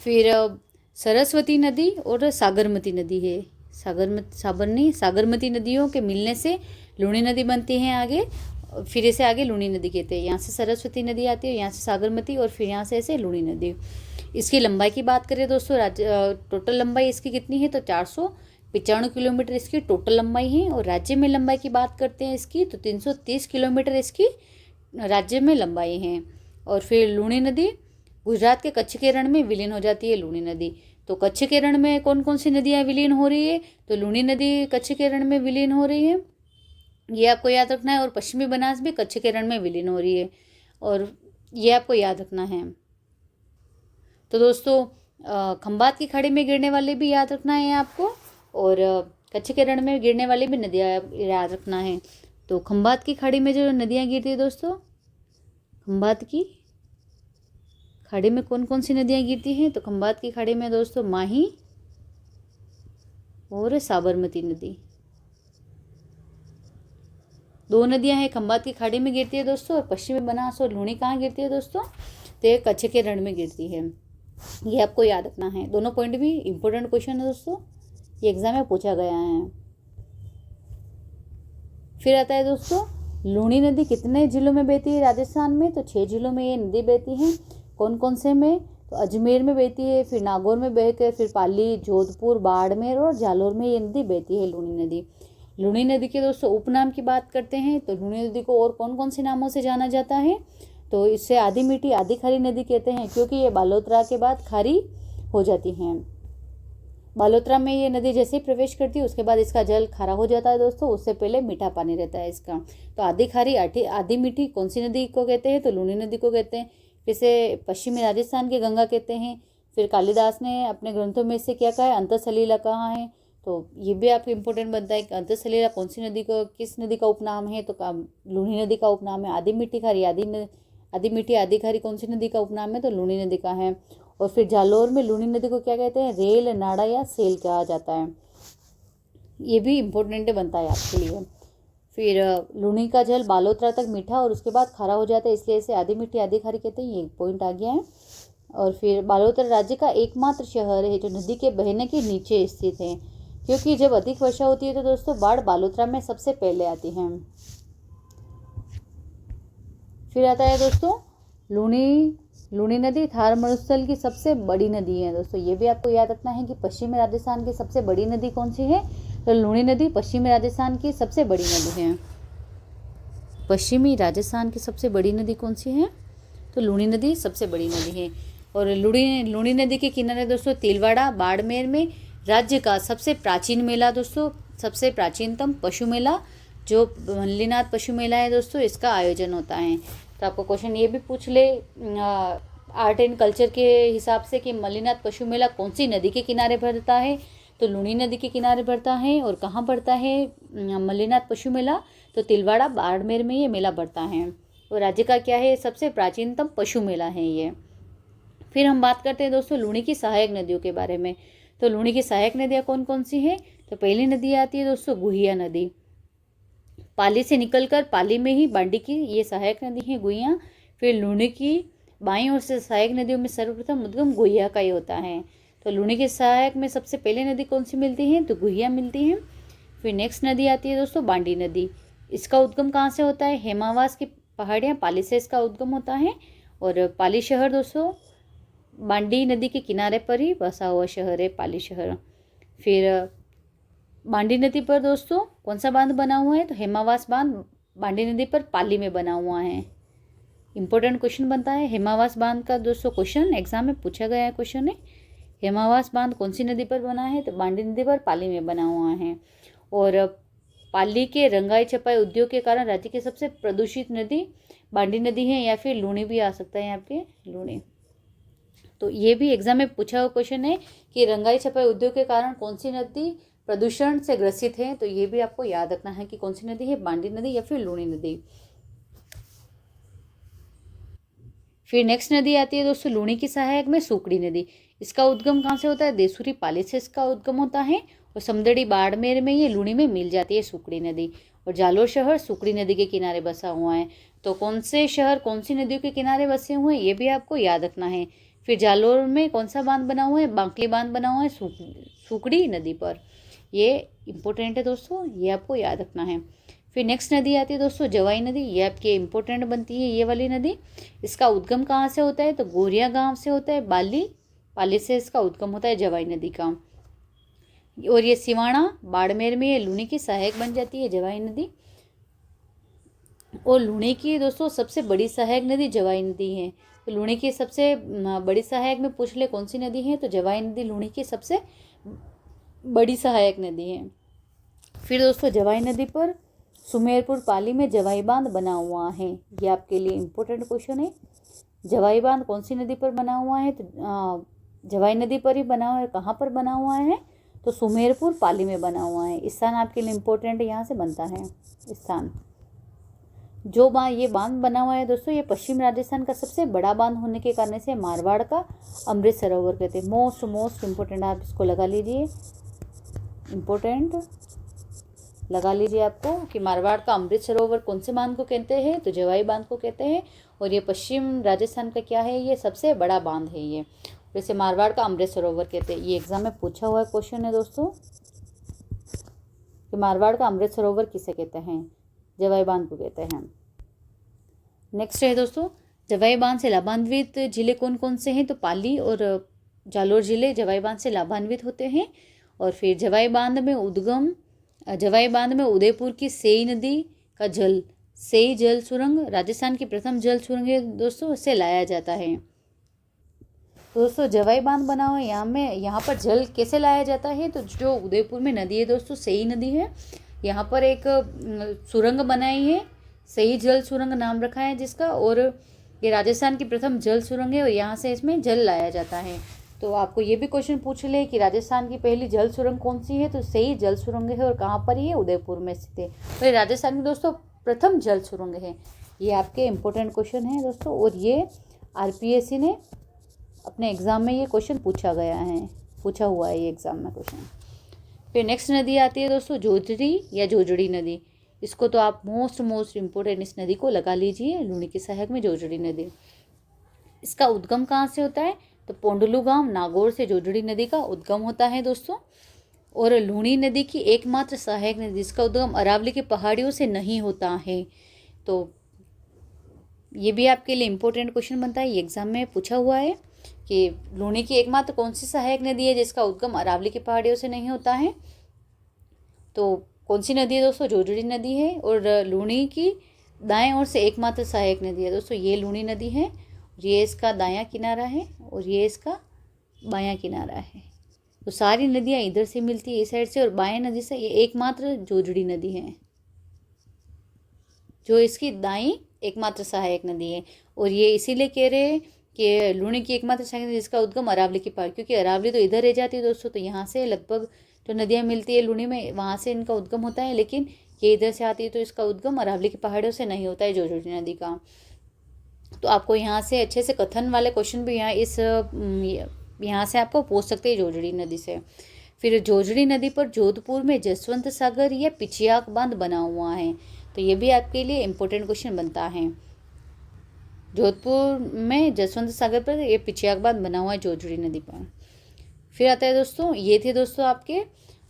फिर सरस्वती नदी और सागरमती नदी है। सागरमती नदियों के मिलने से लूणी नदी बनती है आगे, फिर इसे आगे लूणी नदी कहते हैं। यहाँ से सरस्वती नदी आती है, यहाँ से सागरमती और फिर यहाँ से ऐसे लूणी नदी। इसकी लंबाई की बात करें दोस्तों टोटल लंबाई इसकी कितनी है? तो 495 किलोमीटर इसकी टोटल लंबाई है। और राज्य में लंबाई की बात करते हैं इसकी तो 330 किलोमीटर इसकी राज्य में लंबाई है। और फिर लूणी नदी गुजरात के कच्छ के रण में विलीन हो जाती है लूणी नदी। तो कच्छ के रण में कौन कौन सी नदियाँ विलीन हो रही है? तो लूणी नदी कच्छ के रण में विलीन हो रही है, ये आपको याद रखना है। और पश्चिमी बनास भी कच्छ के रण में विलीन हो रही है और ये आपको याद रखना है। तो दोस्तों खंबात की खाड़ी में गिरने वाले भी याद रखना है आपको, और कच्छ के रण में गिरने वाली भी नदियाँ याद रखना है। तो खंबात की खाड़ी में जो नदियाँ गिरती है दोस्तों, खंबात की खाड़ी में कौन कौन सी नदियाँ गिरती हैं? तो खंबात की खाड़ी में दोस्तों माही और साबरमती नदी, दो नदियां हैं खंबात की खाड़ी में गिरती है दोस्तों। और पश्चिमी बनास और लूणी कहाँ गिरती है दोस्तों? तो ये कच्छ के रण में गिरती है, ये आपको याद रखना है। दोनों पॉइंट भी इंपॉर्टेंट क्वेश्चन है दोस्तों, ये एग्जाम में पूछा गया है। फिर आता है दोस्तों लूणी नदी कितने जिलों में बहती है राजस्थान में? तो 6 जिलों में ये नदी बहती है। कौन कौन से में? तो अजमेर में बहती है, फिर नागौर में बह कर फिर पाली, जोधपुर, बाड़मेर और जालोर में ये नदी बहती है लूणी नदी। लूणी नदी के दोस्तों उपनाम की बात करते हैं तो लूणी नदी को और कौन कौन से नामों से जाना जाता है? तो इससे आधी मीठी आधी खारी नदी कहते हैं, क्योंकि ये बालोतरा के बाद खारी हो जाती हैं। बालोतरा में ये नदी जैसे ही प्रवेश करती है उसके बाद इसका जल खारा हो जाता है दोस्तों, उससे पहले मीठा पानी रहता है इसका। तो आधी खारी आधी मीठी कौन सी नदी को कहते हैं? तो लूणी नदी को कहते हैं। फिर से पश्चिमी राजस्थान की गंगा कहते हैं। फिर कालिदास ने अपने ग्रंथों में से क्या कहा है? अंतसलीला कहा है। तो ये भी आपको इम्पोर्टेंट बनता है कि अंतसलीला कौन सी नदी को किस नदी का उपनाम है? तो लूणी नदी का उपनाम है। आधी मीठी खारी आधी मीठी आधी खारी कौन सी नदी का उपनाम है? तो लूणी नदी का है। और फिर जालोर में लूणी नदी को क्या कहते हैं? रेल, नाड़ा या सेल कहा जाता है, ये भी इम्पोर्टेंट बनता है आपके लिए। फिर लूणी का जल बालोतरा तक मीठा और उसके बाद खारा हो जाता है, इसलिए इसे आधी मीठी आधी खारी कहते हैं, ये पॉइंट आ गया है। और फिर बालोतरा राज्य का एकमात्र शहर है जो नदी के बहने के नीचे स्थित है, क्योंकि जब अधिक वर्षा होती है तो दोस्तों बाढ़ बालोतरा में सबसे पहले आती है। फिर आता है दोस्तों लूणी नदी थार मरुस्थल की सबसे बड़ी नदी है दोस्तों, ये भी आपको याद रखना है कि पश्चिमी राजस्थान की सबसे बड़ी नदी कौन सी है? तो लूणी नदी पश्चिमी राजस्थान की सबसे बड़ी नदी है। पश्चिमी राजस्थान की सबसे बड़ी नदी कौन सी है? तो लूणी नदी सबसे बड़ी नदी है। और लूणी नदी के किनारे दोस्तों तिलवाड़ा बाड़मेर में राज्य का सबसे प्राचीन मेला दोस्तों, सबसे प्राचीनतम पशु मेला जो मल्लीनाथ पशु मेला है दोस्तों, इसका आयोजन होता है। तो आपको क्वेश्चन ये भी पूछ ले आर्ट एंड कल्चर के हिसाब से कि मल्लीनाथ पशु मेला कौन सी नदी के किनारे पड़ता है? तो लूणी नदी के किनारे पड़ता है। और कहाँ पड़ता है मल्लीनाथ पशु मेला? तो तिलवाड़ा बाड़मेर में ये मेला पड़ता है। और राज्य का क्या है? सबसे प्राचीनतम पशु मेला है ये। फिर हम बात करते हैं दोस्तों लूणी की सहायक नदियों के बारे में। तो लूणी की सहायक नदियाँ कौन कौन सी हैं? तो पहली नदी आती है दोस्तों गुहिया नदी, पाली से निकलकर पाली में ही बांडी की ये सहायक नदी है गुहिया। फिर लूणी की बाईं ओर से सहायक नदियों में सर्वप्रथम उद्गम गुहिया का ही होता है। तो लूणी के सहायक में सबसे पहले नदी कौन सी मिलती है? तो गुहिया मिलती है। फिर नेक्स्ट नदी आती है दोस्तों बांडी नदी, इसका उद्गम कहाँ से होता है? हेमावास की पहाड़ियाँ पाली से इसका उद्गम होता है। और पाली शहर दोस्तों बांडी नदी के किनारे पर ही बसा हुआ शहर है पाली शहर। फिर बांडी नदी पर दोस्तों कौन सा बांध बना हुआ है? तो हेमावास बांध बांडी नदी पर पाली में बना हुआ है। इंपॉर्टेंट क्वेश्चन बनता है हेमावास बांध का दोस्तों, क्वेश्चन एग्जाम में पूछा गया है क्वेश्चन है। हेमावास बांध कौन सी नदी पर बना है? तो बांडी नदी पर पाली में बना हुआ है। और पाली के रंगाई छपाई उद्योग के कारण राज्य की सबसे प्रदूषित नदी बांडी नदी है, या फिर लूणी भी आ सकता है आपके लूणी। तो ये भी एग्जाम में पूछा हुआ क्वेश्चन है कि रंगाई छपाई उद्योग के कारण कौन सी नदी प्रदूषण से ग्रसित है। तो ये भी आपको याद रखना है कि कौन सी नदी है, बांडी नदी या फिर लूणी नदी। फिर नेक्स्ट नदी आती है दोस्तों लूणी की सहायक में सुकड़ी नदी, इसका उद्गम कहाँ से होता है? देसूरी पाली से इसका उद्गम होता है। और समदड़ी बाड़मेर में ये लूणी में मिल जाती है सुकड़ी नदी। और जालोर शहर सुकड़ी नदी के किनारे बसा हुआ है। तो कौन से शहर कौन सी नदियों के किनारे बसे हुए हैं ये भी आपको याद रखना है। फिर जालोर में कौन सा बांध बना हुआ है? बांकली बांध बना हुआ है सुकड़ी नदी पर। ये इंपॉर्टेंट है दोस्तों, ये आपको याद रखना है। फिर नेक्स्ट नदी आती है दोस्तों जवाई नदी, ये आपकी इंपॉर्टेंट बनती है ये वाली नदी। इसका उद्गम कहाँ से होता है? तो गोरिया गांव से होता है, पाली से इसका उद्गम होता है जवाई नदी का। और ये सिवाना बाड़मेर में ये लूणी की सहायक बन जाती है जवाई नदी। और लूणी की दोस्तों सबसे बड़ी सहायक नदी जवाई नदी है। तो लूणी की सबसे बड़ी सहायक में पूछ ले कौन सी नदी है? तो जवाई नदी लूणी की सबसे बड़ी सहायक नदी है। फिर दोस्तों जवाई नदी पर सुमेरपुर पाली में जवाई बांध बना हुआ है, ये आपके लिए इम्पोर्टेंट क्वेश्चन है। जवाई बांध कौन सी नदी पर बना हुआ है? तो जवाई नदी पर ही बना हुआ है। कहाँ पर बना हुआ है? तो सुमेरपुर पाली में बना हुआ है। स्थान आपके लिए इम्पोर्टेंट यहाँ से बनता है स्थान। जो ये बांध बना हुआ है दोस्तों, ये पश्चिम राजस्थान का सबसे बड़ा बांध होने के कारण से मारवाड़ का अमृत सरोवर कहते हैं। मोस्ट इम्पोर्टेंट आप इसको लगा लीजिए, इम्पोर्टेंट लगा लीजिए आपको कि मारवाड़ का अमृत सरोवर कौन से बांध को कहते हैं? तो जवाई बांध को कहते हैं। और ये पश्चिम राजस्थान का क्या है? ये सबसे बड़ा बांध है ये, जैसे मारवाड़ का अमृत सरोवर कहते हैं। ये एग्जाम में पूछा हुआ क्वेश्चन है दोस्तों कि मारवाड़ का अमृत सरोवर किसे कहते हैं? जवाई बांध को कहते हैं। नेक्स्ट है दोस्तों जवाई बांध से लाभान्वित जिले कौन कौन से हैं? तो पाली और जालोर जिले जवाई बांध से लाभान्वित होते हैं। और फिर जवाई बांध में उदयपुर की सेई नदी का सेई जल सुरंग राजस्थान की प्रथम जल सुरंग है दोस्तों, इससे लाया जाता है। दोस्तों जवाई बांध बना हुआ है, यहाँ पर जल कैसे लाया जाता है? तो जो उदयपुर में नदी है दोस्तों सेई नदी है, यहाँ पर एक सुरंग बनाई है, सेई जल सुरंग नाम रखा है जिसका। और ये राजस्थान की प्रथम जल सुरंग है और यहाँ से इसमें जल लाया जाता है। तो आपको ये भी क्वेश्चन पूछ ले कि राजस्थान की पहली जल सुरंग कौन सी है? तो सेई जल सुरंग है। और कहाँ पर ही है? उदयपुर में स्थित है। तो ये राजस्थान की दोस्तों प्रथम जल सुरंग है। ये आपके इम्पोर्टेंट क्वेश्चन है दोस्तों, और ये RPSC ने अपने एग्ज़ाम में ये क्वेश्चन पूछा हुआ है ये एग्ज़ाम में क्वेश्चन। फिर नेक्स्ट नदी आती है दोस्तों जोजरी या जोजड़ी नदी, इसको तो आप मोस्ट इम्पोर्टेंट इस नदी को लगा लीजिए, लूणी की सहायक में जोजड़ी नदी। इसका उद्गम कहाँ से होता है? तो पोंडलू गांव नागौर से जोजड़ी नदी का उद्गम होता है दोस्तों। और लूणी नदी की एकमात्र सहायक नदी जिसका उद्गम अरावली की पहाड़ियों से नहीं होता है। तो ये भी आपके लिए इम्पोर्टेंट क्वेश्चन बनता है, ये एग्जाम में पूछा हुआ है कि लूणी की एकमात्र कौन सी सहायक नदी है जिसका उद्गम अरावली की पहाड़ियों से नहीं होता है? तो कौन सी नदी है दोस्तों? जोजड़ी नदी है। और लूणी की दाएं ओर से एकमात्र सहायक नदी है दोस्तों, ये लूनी नदी है, ये इसका दायां किनारा है और ये इसका बायां किनारा है। तो सारी नदियां इधर से मिलती है इस साइड से, और बाएं नदी से ये एकमात्र जोजड़ी नदी है जो इसकी दाईं एकमात्र सहायक नदी है। और ये इसीलिए कह रहे हैं कि लूनी की एकमात्र सहायक नदी जिसका उद्गम अरावली की पहाड़, क्योंकि अरावली तो इधर रह जाती है दोस्तों, तो यहाँ से लगभग जो नदियाँ मिलती है लूनी में वहाँ से इनका उद्गम होता है, लेकिन ये इधर से आती है तो इसका उद्गम अरावली की पहाड़ों से नहीं होता है जोजड़ी नदी का। तो आपको यहाँ से अच्छे से कथन वाले क्वेश्चन भी यहाँ से आपको पूछ सकते हैं जोजड़ी नदी से। फिर जोजड़ी नदी पर जोधपुर में जसवंत सागर या पिचियाक बांध बना हुआ है, तो ये भी आपके लिए इम्पोर्टेंट क्वेश्चन बनता है। जोधपुर में जसवंत सागर पर ये पिचियाक बांध बना हुआ है जोजड़ी नदी पर। फिर आता है दोस्तों, ये थे दोस्तों आपके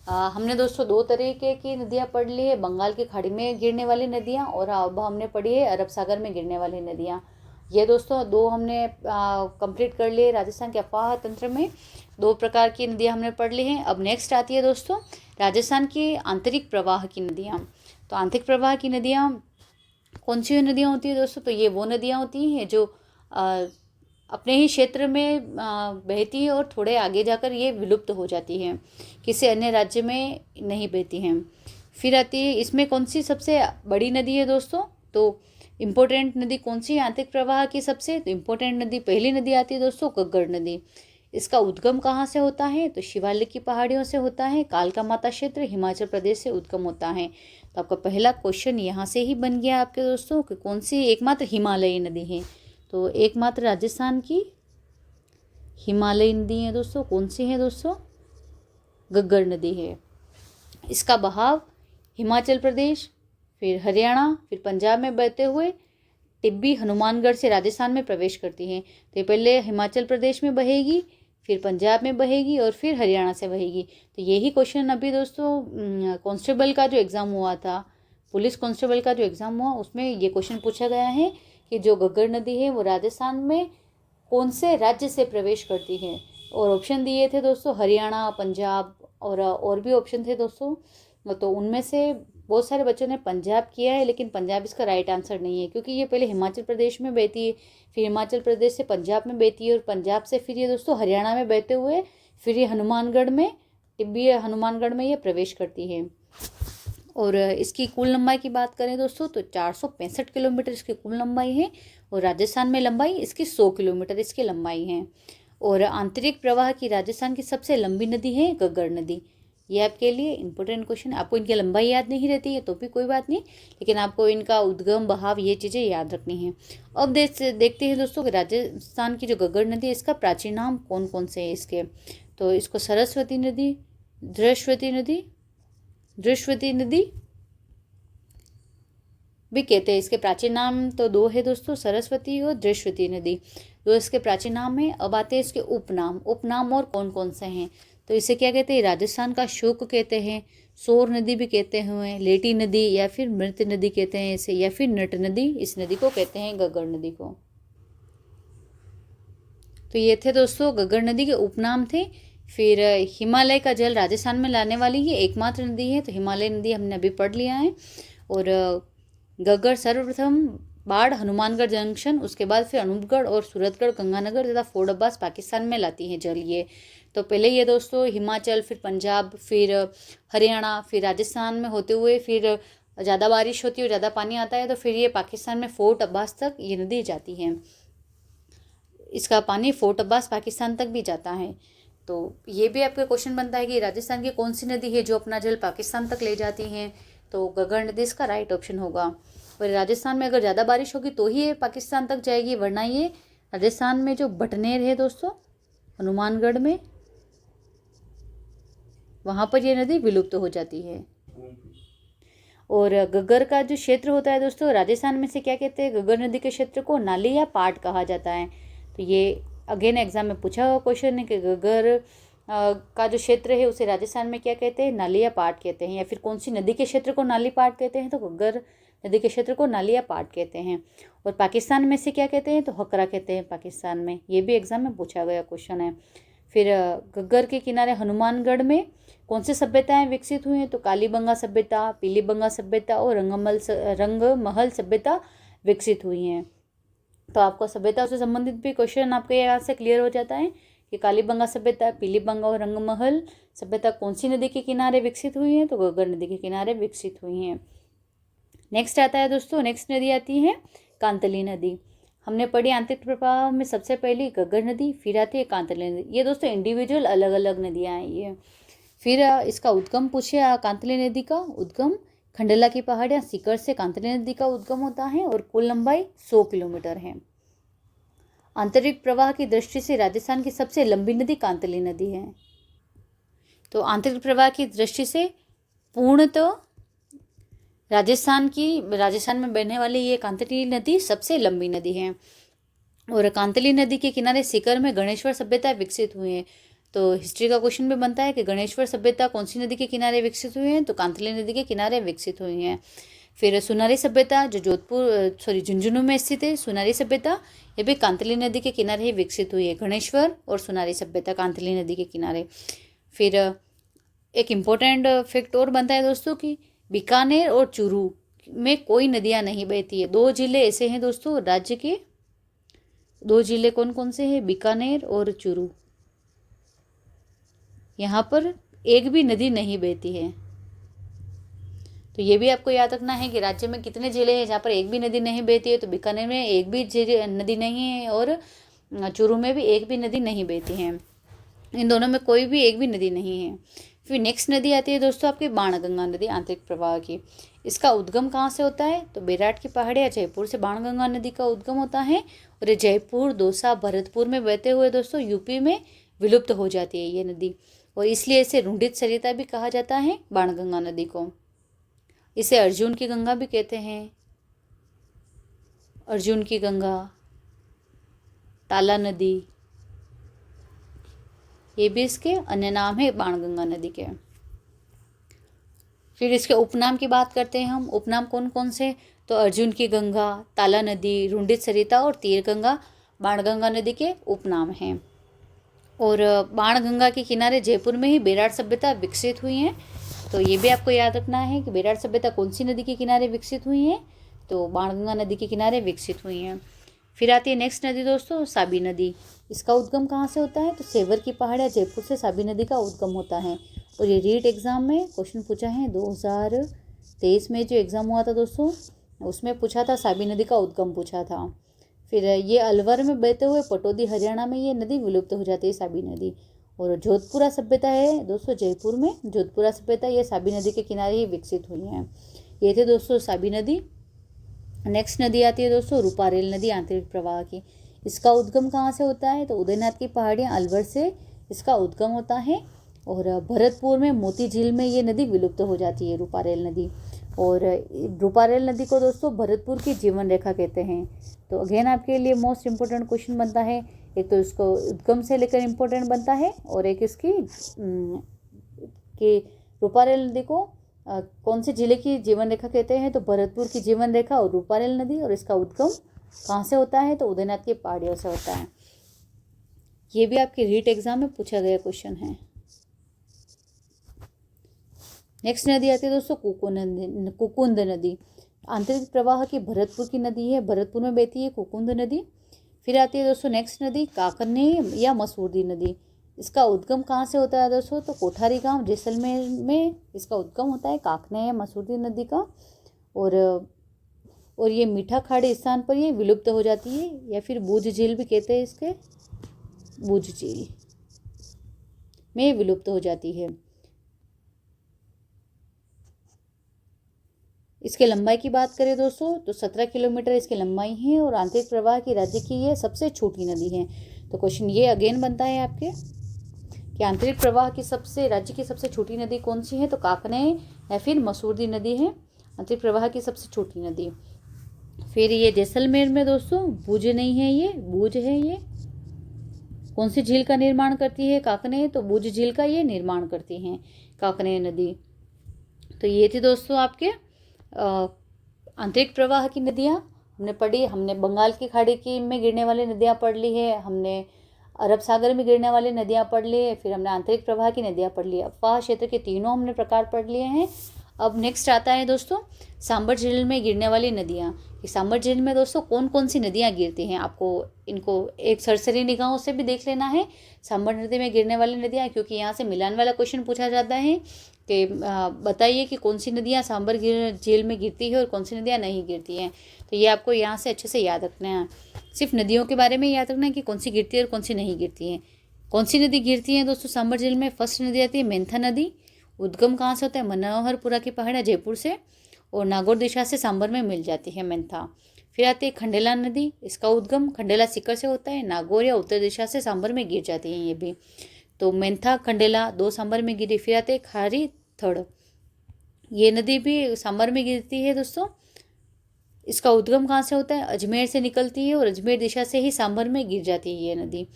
हमने दोस्तों 2 तरीके की नदियाँ पढ़ ली है, बंगाल की खाड़ी में गिरने वाली नदियाँ, और अब हमने पढ़ी है अरब सागर में गिरने वाली नदियाँ। ये दोस्तों 2 हमने कंप्लीट कर लिए। राजस्थान के अफवाह तंत्र में 2 प्रकार की नदियाँ हमने पढ़ ली हैं। अब नेक्स्ट आती है दोस्तों राजस्थान की आंतरिक प्रवाह की नदियाँ। तो आंतरिक प्रवाह की नदियाँ कौन सी नदियाँ होती है दोस्तों? तो ये वो नदियाँ होती हैं जो अपने ही क्षेत्र में बहती है और थोड़े आगे जाकर ये विलुप्त हो जाती हैं, किसी अन्य राज्य में नहीं बहती हैं। फिर आती है इसमें कौन सी सबसे बड़ी नदी है दोस्तों? तो इम्पोर्टेंट नदी कौन सी है आंतरिक प्रवाह की सबसे? तो इम्पोर्टेंट नदी पहली नदी आती है दोस्तों घग्गर नदी। इसका उद्गम कहाँ से होता है? तो शिवालिक की पहाड़ियों से होता है। कालका माता क्षेत्र हिमाचल प्रदेश से उद्गम होता है। तो आपका पहला क्वेश्चन यहाँ से ही बन गया आपके दोस्तों कि कौन सी एकमात्र हिमालयी नदी है? तो एकमात्र राजस्थान की हिमालयी नदी है दोस्तों, कौन सी है दोस्तों? घग्गर नदी है। इसका बहाव हिमाचल प्रदेश, फिर हरियाणा, फिर पंजाब में बहते हुए टिब्बी हनुमानगढ़ से राजस्थान में प्रवेश करती हैं। तो पहले हिमाचल प्रदेश में बहेगी, फिर पंजाब में बहेगी और फिर हरियाणा से बहेगी। तो यही क्वेश्चन अभी दोस्तों कांस्टेबल का जो एग्ज़ाम हुआ था, पुलिस कांस्टेबल का जो एग्ज़ाम हुआ, उसमें ये क्वेश्चन पूछा गया है कि जो घग्गर नदी है वो राजस्थान में कौन से राज्य से प्रवेश करती है। और ऑप्शन दिए थे दोस्तों हरियाणा, पंजाब और भी ऑप्शन थे दोस्तों। तो उनमें से बहुत सारे बच्चों ने पंजाब किया है, लेकिन पंजाब इसका राइट आंसर नहीं है, क्योंकि ये पहले हिमाचल प्रदेश में बहती है, फिर हिमाचल प्रदेश से पंजाब में बहती है, और पंजाब से फिर ये दोस्तों हरियाणा में बहते हुए फिर ये हनुमानगढ़ में टिब्बी हनुमानगढ़ में ये प्रवेश करती है। और इसकी कुल लंबाई की बात करें दोस्तों तो 465 किलोमीटर इसकी कुल लंबाई है, और राजस्थान में लंबाई इसकी 100 किलोमीटर इसकी लंबाई है। और आंतरिक प्रवाह की राजस्थान की सबसे लंबी नदी है घग्गर नदी। ये आपके लिए इंपॉर्टेंट क्वेश्चन है। आपको इनकी लंबाई याद नहीं रहती है तो भी कोई बात नहीं, लेकिन आपको इनका उद्गम, बहाव, ये चीज़ें याद रखनी है। अब देखते हैं दोस्तों कि राजस्थान की जो घग्गर नदी है इसका प्राचीन नाम कौन कौन से है इसके। तो इसको सरस्वती नदी, दृश्वती नदी भी कहते हैं। इसके प्राचीन नाम तो 2 है दोस्तों, सरस्वती और दृश्वती नदी, जो इसके प्राचीन नाम है। अब आते हैं इसके उपनाम और कौन कौन से हैं। तो इसे क्या कहते हैं? राजस्थान का शोक कहते हैं, सोर नदी भी कहते हुए, लेटी नदी या फिर मृत नदी कहते हैं इसे, या फिर नट नदी इस नदी को कहते हैं, घग्गर नदी को। तो ये थे दोस्तों घग्गर नदी के उपनाम थे। फिर हिमालय का जल राजस्थान में लाने वाली ये एकमात्र नदी है, तो हिमालय नदी हमने अभी पढ़ लिया है। और घग्गर सर्वप्रथम बाढ़ हनुमानगढ़ जंक्शन, उसके बाद फिर अनूपगढ़ और सूरतगढ़, गंगानगर तथा फोर्ट अब्बास पाकिस्तान में लाती है जल ये। तो पहले ये दोस्तों हिमाचल, फिर पंजाब, फिर हरियाणा, फिर राजस्थान में होते हुए फिर ज़्यादा बारिश होती है और ज़्यादा पानी आता है तो फिर ये पाकिस्तान में फोर्ट अब्बास तक ये नदी जाती है। इसका पानी फोर्ट अब्बास पाकिस्तान तक भी जाता है। तो ये भी आपका क्वेश्चन बनता है कि राजस्थान की कौन सी नदी है जो अपना जल पाकिस्तान तक ले जाती हैं। तो घग्गर नदी इसका राइट ऑप्शन होगा। और राजस्थान में अगर ज़्यादा बारिश होगी तो ही ये पाकिस्तान तक जाएगी, वरना ये राजस्थान में जो बटनेर है दोस्तों हनुमानगढ़ में, वहाँ पर ये नदी विलुप्त हो जाती है। और घग्गर का जो क्षेत्र होता है दोस्तों राजस्थान में से क्या कहते हैं? घग्गर नदी के क्षेत्र को नाली या पाट कहा जाता है। तो ये अगेन एग्जाम में पूछा हुआ क्वेश्चन है कि घग्गर का जो क्षेत्र है उसे राजस्थान में क्या कहते हैं? नाली या पाट कहते हैं। या फिर कौन सी नदी के क्षेत्र को नाली पाट कहते हैं? तो घग्गर नदी के क्षेत्र को नाली या पाट कहते हैं। और पाकिस्तान में से क्या कहते हैं? तो हकरा कहते हैं पाकिस्तान में। ये भी एग्जाम में पूछा गया क्वेश्चन है। फिर घग्गर के किनारे हनुमानगढ़ में कौन सी सभ्यताएं विकसित हुई हैं? तो कालीबंगा सभ्यता, पीलीबंगा सभ्यता और रंगमहल सभ्यता विकसित हुई हैं। तो आपको सभ्यता से संबंधित भी क्वेश्चन आपके यहाँ से क्लियर हो जाता है कि कालीबंगा सभ्यता, पीलीबंगा और रंगमहल सभ्यता कौन सी नदी के किनारे विकसित हुई है? तो घग्गर नदी के किनारे विकसित हुई हैं। नेक्स्ट आता है दोस्तों, नेक्स्ट नदी आती है कांतली नदी। हमने पढ़ी आंतरिक प्रवाह में सबसे पहली घग्गर नदी, फिर आती है कांतली नदी। ये दोस्तों इंडिविजुअल अलग अलग नदियाँ हैं ये। फिर इसका उद्गम पूछे, कांतली नदी का उद्गम खंडला की पहाड़ियाँ सीकर से कांतली नदी का उद्गम होता है और कुल लंबाई 100 किलोमीटर है। आंतरिक प्रवाह की दृष्टि से राजस्थान की सबसे लंबी नदी कांतली नदी है। तो आंतरिक प्रवाह की दृष्टि से पूर्णतः राजस्थान में बहने वाली ये कांतली नदी सबसे लंबी नदी है। और कांतली नदी के किनारे सीकर में गणेश्वर सभ्यता विकसित हुई है। तो हिस्ट्री का क्वेश्चन भी बनता है कि गणेश्वर सभ्यता कौन सी नदी के किनारे विकसित हुई है? तो कांतली नदी के किनारे विकसित हुई हैं। फिर सुनारी सभ्यता जो झुंझुनू में स्थित है, सुनारी सभ्यता ये भी कांतली नदी के किनारे ही विकसित हुई है। गणेश्वर और सुनारी सभ्यता कांतली नदी के किनारे। फिर एक इम्पोर्टेंट फैक्ट और बनता है दोस्तों कि बीकानेर और चूरू में कोई नदियाँ नहीं बहती है। 2 जिले ऐसे हैं दोस्तों, राज्य के 2 जिले कौन कौन से हैं? बीकानेर और चूरू। यहाँ पर एक भी नदी नहीं बहती है। तो ये भी आपको याद रखना है कि राज्य में कितने जिले हैं जहाँ पर एक भी नदी नहीं बहती है। तो बीकानेर में एक भी नदी नहीं है और चूरू में भी एक भी नदी नहीं बहती है। इन दोनों में कोई भी एक भी नदी नहीं है। फिर नेक्स्ट नदी आती है दोस्तों आपकी बाणगंगा नदी आंतरिक प्रवाह की। इसका उद्गम कहाँ से होता है? तो बेराट की पहाड़ियाँ जयपुर से बाणगंगा नदी का उद्गम होता है और ये जयपुर, दौसा, भरतपुर में बहते हुए दोस्तों यूपी में विलुप्त हो जाती है ये नदी। और इसलिए इसे रुंडित सरिता भी कहा जाता है बाणगंगा नदी को। इसे अर्जुन की गंगा भी कहते हैं। अर्जुन की गंगा, ताला नदी, ये भी इसके अन्य नाम है बाणगंगा नदी के। फिर इसके उपनाम की बात करते हैं हम। उपनाम कौन कौन से? तो अर्जुन की गंगा, ताला नदी, रुंडित सरिता और तीर गंगा बाणगंगा नदी के उपनाम हैं। और बाणगंगा के किनारे जयपुर में ही बेराट सभ्यता विकसित हुई हैं। तो ये भी आपको याद रखना है कि बेराट सभ्यता कौन सी नदी के किनारे विकसित हुई है? तो बाणगंगा नदी के किनारे विकसित हुई हैं। फिर आती है नेक्स्ट नदी दोस्तों साबी नदी। इसका उद्गम कहाँ से होता है? तो सेवर की पहाड़ियाँ जयपुर से साबी नदी का उद्गम होता है। और ये रीट एग्ज़ाम में क्वेश्चन पूछा है 2023 में जो एग्ज़ाम हुआ था दोस्तों, उसमें पूछा था साबी नदी का उद्गम पूछा था। फिर ये अलवर में बहते हुए पटौदी हरियाणा में ये नदी विलुप्त हो जाती है साबी नदी। और जोधपुरा सभ्यता है दोस्तों जयपुर में, जोधपुरा सभ्यता ये साबी नदी के किनारे ही विकसित हुई हैं। ये थे दोस्तों साबी नदी। नेक्स्ट नदी आती है दोस्तों रूपारेल नदी आंतरिक प्रवाह की। इसका उद्गम कहाँ से होता है? तो उदयनाथ की पहाड़ियाँ अलवर से इसका उद्गम होता है। और भरतपुर में मोती झील में ये नदी विलुप्त हो जाती है रूपारेल नदी। और रूपारेल नदी को दोस्तों भरतपुर की जीवन रेखा कहते हैं। तो अगेन आपके लिए मोस्ट इम्पोर्टेंट क्वेश्चन बनता है, एक तो इसको उद्गम से लेकर इम्पोर्टेंट बनता है और एक इसकी कि रूपारेल नदी को कौन से जिले की जीवन रेखा कहते हैं? तो भरतपुर की जीवन रेखा और रूपारेल नदी। और इसका उद्गम कहाँ से होता है? तो उदयनाथ की पहाड़ियों से होता है। ये भी आपके रीट एग्जाम में पूछा गया क्वेश्चन है। नेक्स्ट नदी आती है दोस्तों कुकुंद नदी आंतरिक प्रवाह की भरतपुर की नदी है, भरतपुर में बहती है कुकुंद नदी। फिर आती है दोस्तों नेक्स्ट नदी काकने या मसूरदी नदी। इसका उद्गम कहाँ से होता है दोस्तों? तो कोठारी गांव जैसलमेर में इसका उद्गम होता है काकने या मसूरदी नदी का। और ये मीठा खाड़ी स्थान पर ये विलुप्त हो जाती है, या फिर बूझ झील भी कहते हैं इसके, बूझ झील में विलुप्त हो जाती है। इसके लंबाई की बात करें दोस्तों तो 17 किलोमीटर इसकी लंबाई है और आंतरिक प्रवाह की राज्य की ये सबसे छोटी नदी है। तो क्वेश्चन ये अगेन बनता है आपके कि आंतरिक प्रवाह की राज्य की सबसे छोटी नदी कौन सी है? तो काकने या फिर मसूरदी नदी है आंतरिक प्रवाह की सबसे छोटी नदी। फिर ये जैसलमेर में दोस्तों बूझ नहीं है, ये बूझ है। ये कौन सी झील का निर्माण करती है? काकने, तो बूझ झील का ये निर्माण करती हैं काकने नदी। तो ये थी दोस्तों आपके आंतरिक प्रवाह की नदियाँ हमने पढ़ी। हमने बंगाल की खाड़ी की में गिरने वाली नदियाँ पढ़ ली है, हमने अरब सागर में गिरने वाली नदियाँ पढ़ लिए, फिर हमने आंतरिक प्रवाह की नदियाँ पढ़ ली, अफवाह क्षेत्र के तीनों हमने प्रकार पढ़ लिए हैं। अब नेक्स्ट आता है दोस्तों सांबर झील में गिरने वाली नदियाँ, कि सांबर झील में दोस्तों कौन कौन सी नदियाँ गिरती हैं, आपको इनको एक सरसरी निगाहों से भी देख लेना है। सांबर नदी में गिरने वाली नदियाँ, क्योंकि यहाँ से मिलान वाला क्वेश्चन पूछा जाता है कि बताइए कि कौन सी नदियाँ सांबर झील में गिरती है और कौन सी नदियाँ नहीं गिरती हैं। तो ये आपको यहाँ से अच्छे से याद रखना है, सिर्फ नदियों के बारे में याद रखना है कि कौन सी गिरती है और कौन सी नहीं गिरती हैं। कौन सी नदी गिरती है दोस्तों सांबर झील में? फर्स्ट नदी आती है मेंथा नदी। उद्गम कहाँ से होता है? मनोहरपुरा की पहाड़ियाँ जयपुर से, और नागौर दिशा से सांबर में मिल जाती है मेंथा। फिर आती है खंडेला नदी, इसका उद्गम खंडेला सीकर से होता है, नागौर या उत्तर दिशा से सांबर में गिर जाती है ये भी। तो मेंथा खंडेला दो सांबर में गिरी। फिर आते हैं खारी थड़, ये नदी भी सांबर में गिरती है दोस्तों। इसका उद्गम कहाँ से होता है? अजमेर से निकलती है और अजमेर दिशा से ही सांबर में गिर जाती है ये नदी।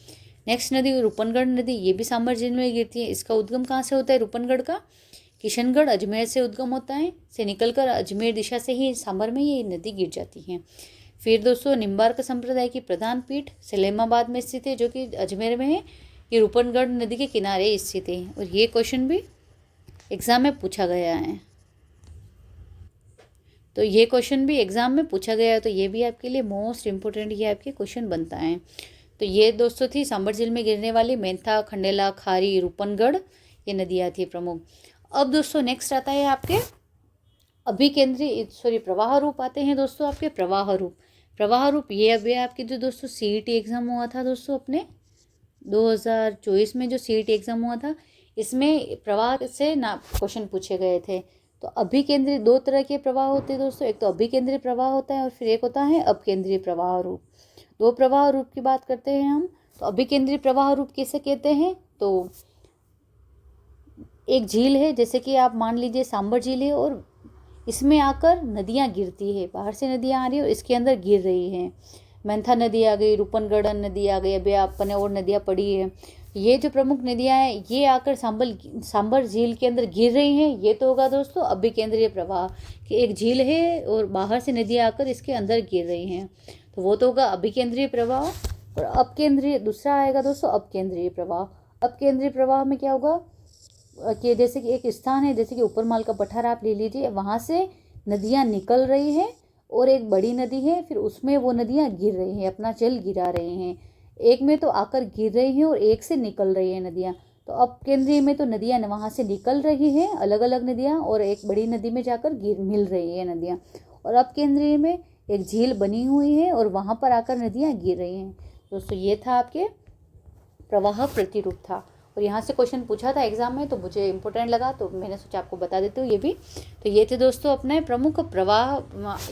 नेक्स्ट नदी रूपनगढ़ नदी, ये भी सांबर झील में गिरती है। इसका उद्गम कहाँ से होता है रूपनगढ़ का? किशनगढ़ अजमेर से उद्गम होता है, से निकलकर अजमेर दिशा से ही सांबर में ये नदी गिर जाती है। फिर दोस्तों निम्बार्क संप्रदाय की प्रधान पीठ सलेमाबाद में स्थित है, जो कि अजमेर में है। ये रूपनगढ़ नदी के किनारे स्थित है, और ये क्वेश्चन भी एग्जाम में पूछा गया है। तो ये क्वेश्चन भी एग्जाम में पूछा गया है, तो ये भी आपके लिए मोस्ट इम्पोर्टेंट ये आपके क्वेश्चन बनता है। तो ये दोस्तों थी सांबर झील में गिरने वाली मेंथा, खंडेला, खारी, रूपनगढ़, ये नदियाँ थी प्रमुख। अब दोस्तों नेक्स्ट आता है आपके अभिकेंद्री प्रवाह रूप आते हैं दोस्तों आपके प्रवाह रूप। प्रवाह रूप ये अभी आपके जो दोस्तों सीईटी एग्ज़ाम हुआ था दोस्तों अपने 2024 में जो सीईटी एग्ज़ाम हुआ था, इसमें प्रवाह से ना क्वेश्चन पूछे गए थे। तो अभिकेंद्री दो तरह के प्रवाह होते हैं दोस्तों, एक तो अभिकेंद्री प्रवाह होता है और फिर एक होता है अपकेंद्रीय प्रवाह रूप। दो प्रवाह रूप की बात करते हैं हम। तो अभिकेंद्रीय प्रवाह रूप किसे कहते हैं? तो एक झील है, जैसे कि आप मान लीजिए सांबर झील है और इसमें आकर नदियाँ गिरती है, बाहर से नदियाँ आ रही है और इसके अंदर गिर रही हैं। मेंथा नदी आ गई, रूपनगढ़ नदी आ गई, अभी आपने और नदियाँ पढ़ी है। ये जो प्रमुख नदियाँ हैं ये आकर सांबर झील के अंदर गिर रही हैं, ये तो होगा दोस्तों अभिकेंद्रीय प्रवाह, कि एक झील है और बाहर से नदियाँ आकर इसके अंदर गिर रही हैं, तो वो तो होगा अभिकेंद्रीय प्रवाह। और अपकेंद्रीय दूसरा आएगा दोस्तों अपकेंद्रीय प्रवाह। अपकेंद्रीय प्रवाह में क्या होगा कि जैसे कि एक स्थान है, जैसे कि ऊपर माल का पठार आप ले लीजिए, वहाँ से नदियाँ निकल रही हैं और एक बड़ी नदी है, फिर उसमें वो नदियाँ गिर रही हैं, अपना जल गिरा रही हैं। एक में तो आकर गिर रही हैं और एक से निकल रही हैं नदियाँ। तो अपकेंद्रीय में तो नदियाँ वहाँ से निकल रही हैं अलग अलग नदियाँ, और एक बड़ी नदी में जाकर मिल रही है नदियाँ। और अपकेंद्रीय में एक झील बनी हुई है और वहाँ पर आकर नदियाँ गिर रही हैं। दोस्तों ये था आपके प्रवाह प्रतिरूप था, और यहाँ से क्वेश्चन पूछा था एग्जाम में, तो मुझे इम्पोर्टेंट लगा तो मैंने सोचा आपको बता देती हूँ ये भी। तो ये थे दोस्तों अपने प्रमुख प्रवाह,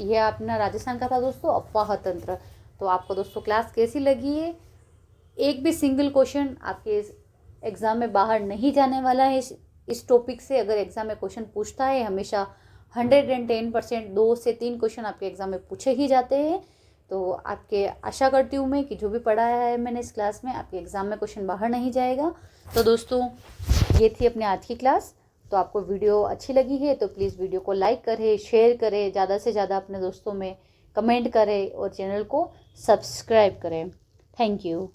ये अपना राजस्थान का था दोस्तों अफवाह तंत्र। तो आपको दोस्तों क्लास कैसी लगी है? एक भी सिंगल क्वेश्चन आपके एग्ज़ाम में बाहर नहीं जाने वाला है इस टॉपिक से। अगर एग्ज़ाम में क्वेश्चन पूछता है हमेशा 110% 2 से 3 क्वेश्चन आपके एग्ज़ाम में पूछे ही जाते हैं। तो आपके आशा करती हूँ मैं कि जो भी पढ़ाया है मैंने इस क्लास में, आपके एग्ज़ाम में क्वेश्चन बाहर नहीं जाएगा। तो दोस्तों ये थी अपनी आज की क्लास। तो आपको वीडियो अच्छी लगी है तो प्लीज़ वीडियो को लाइक करें, शेयर करें, ज़्यादा से ज़्यादा अपने दोस्तों में कमेंट करें और चैनल को सब्सक्राइब करें। Thank you.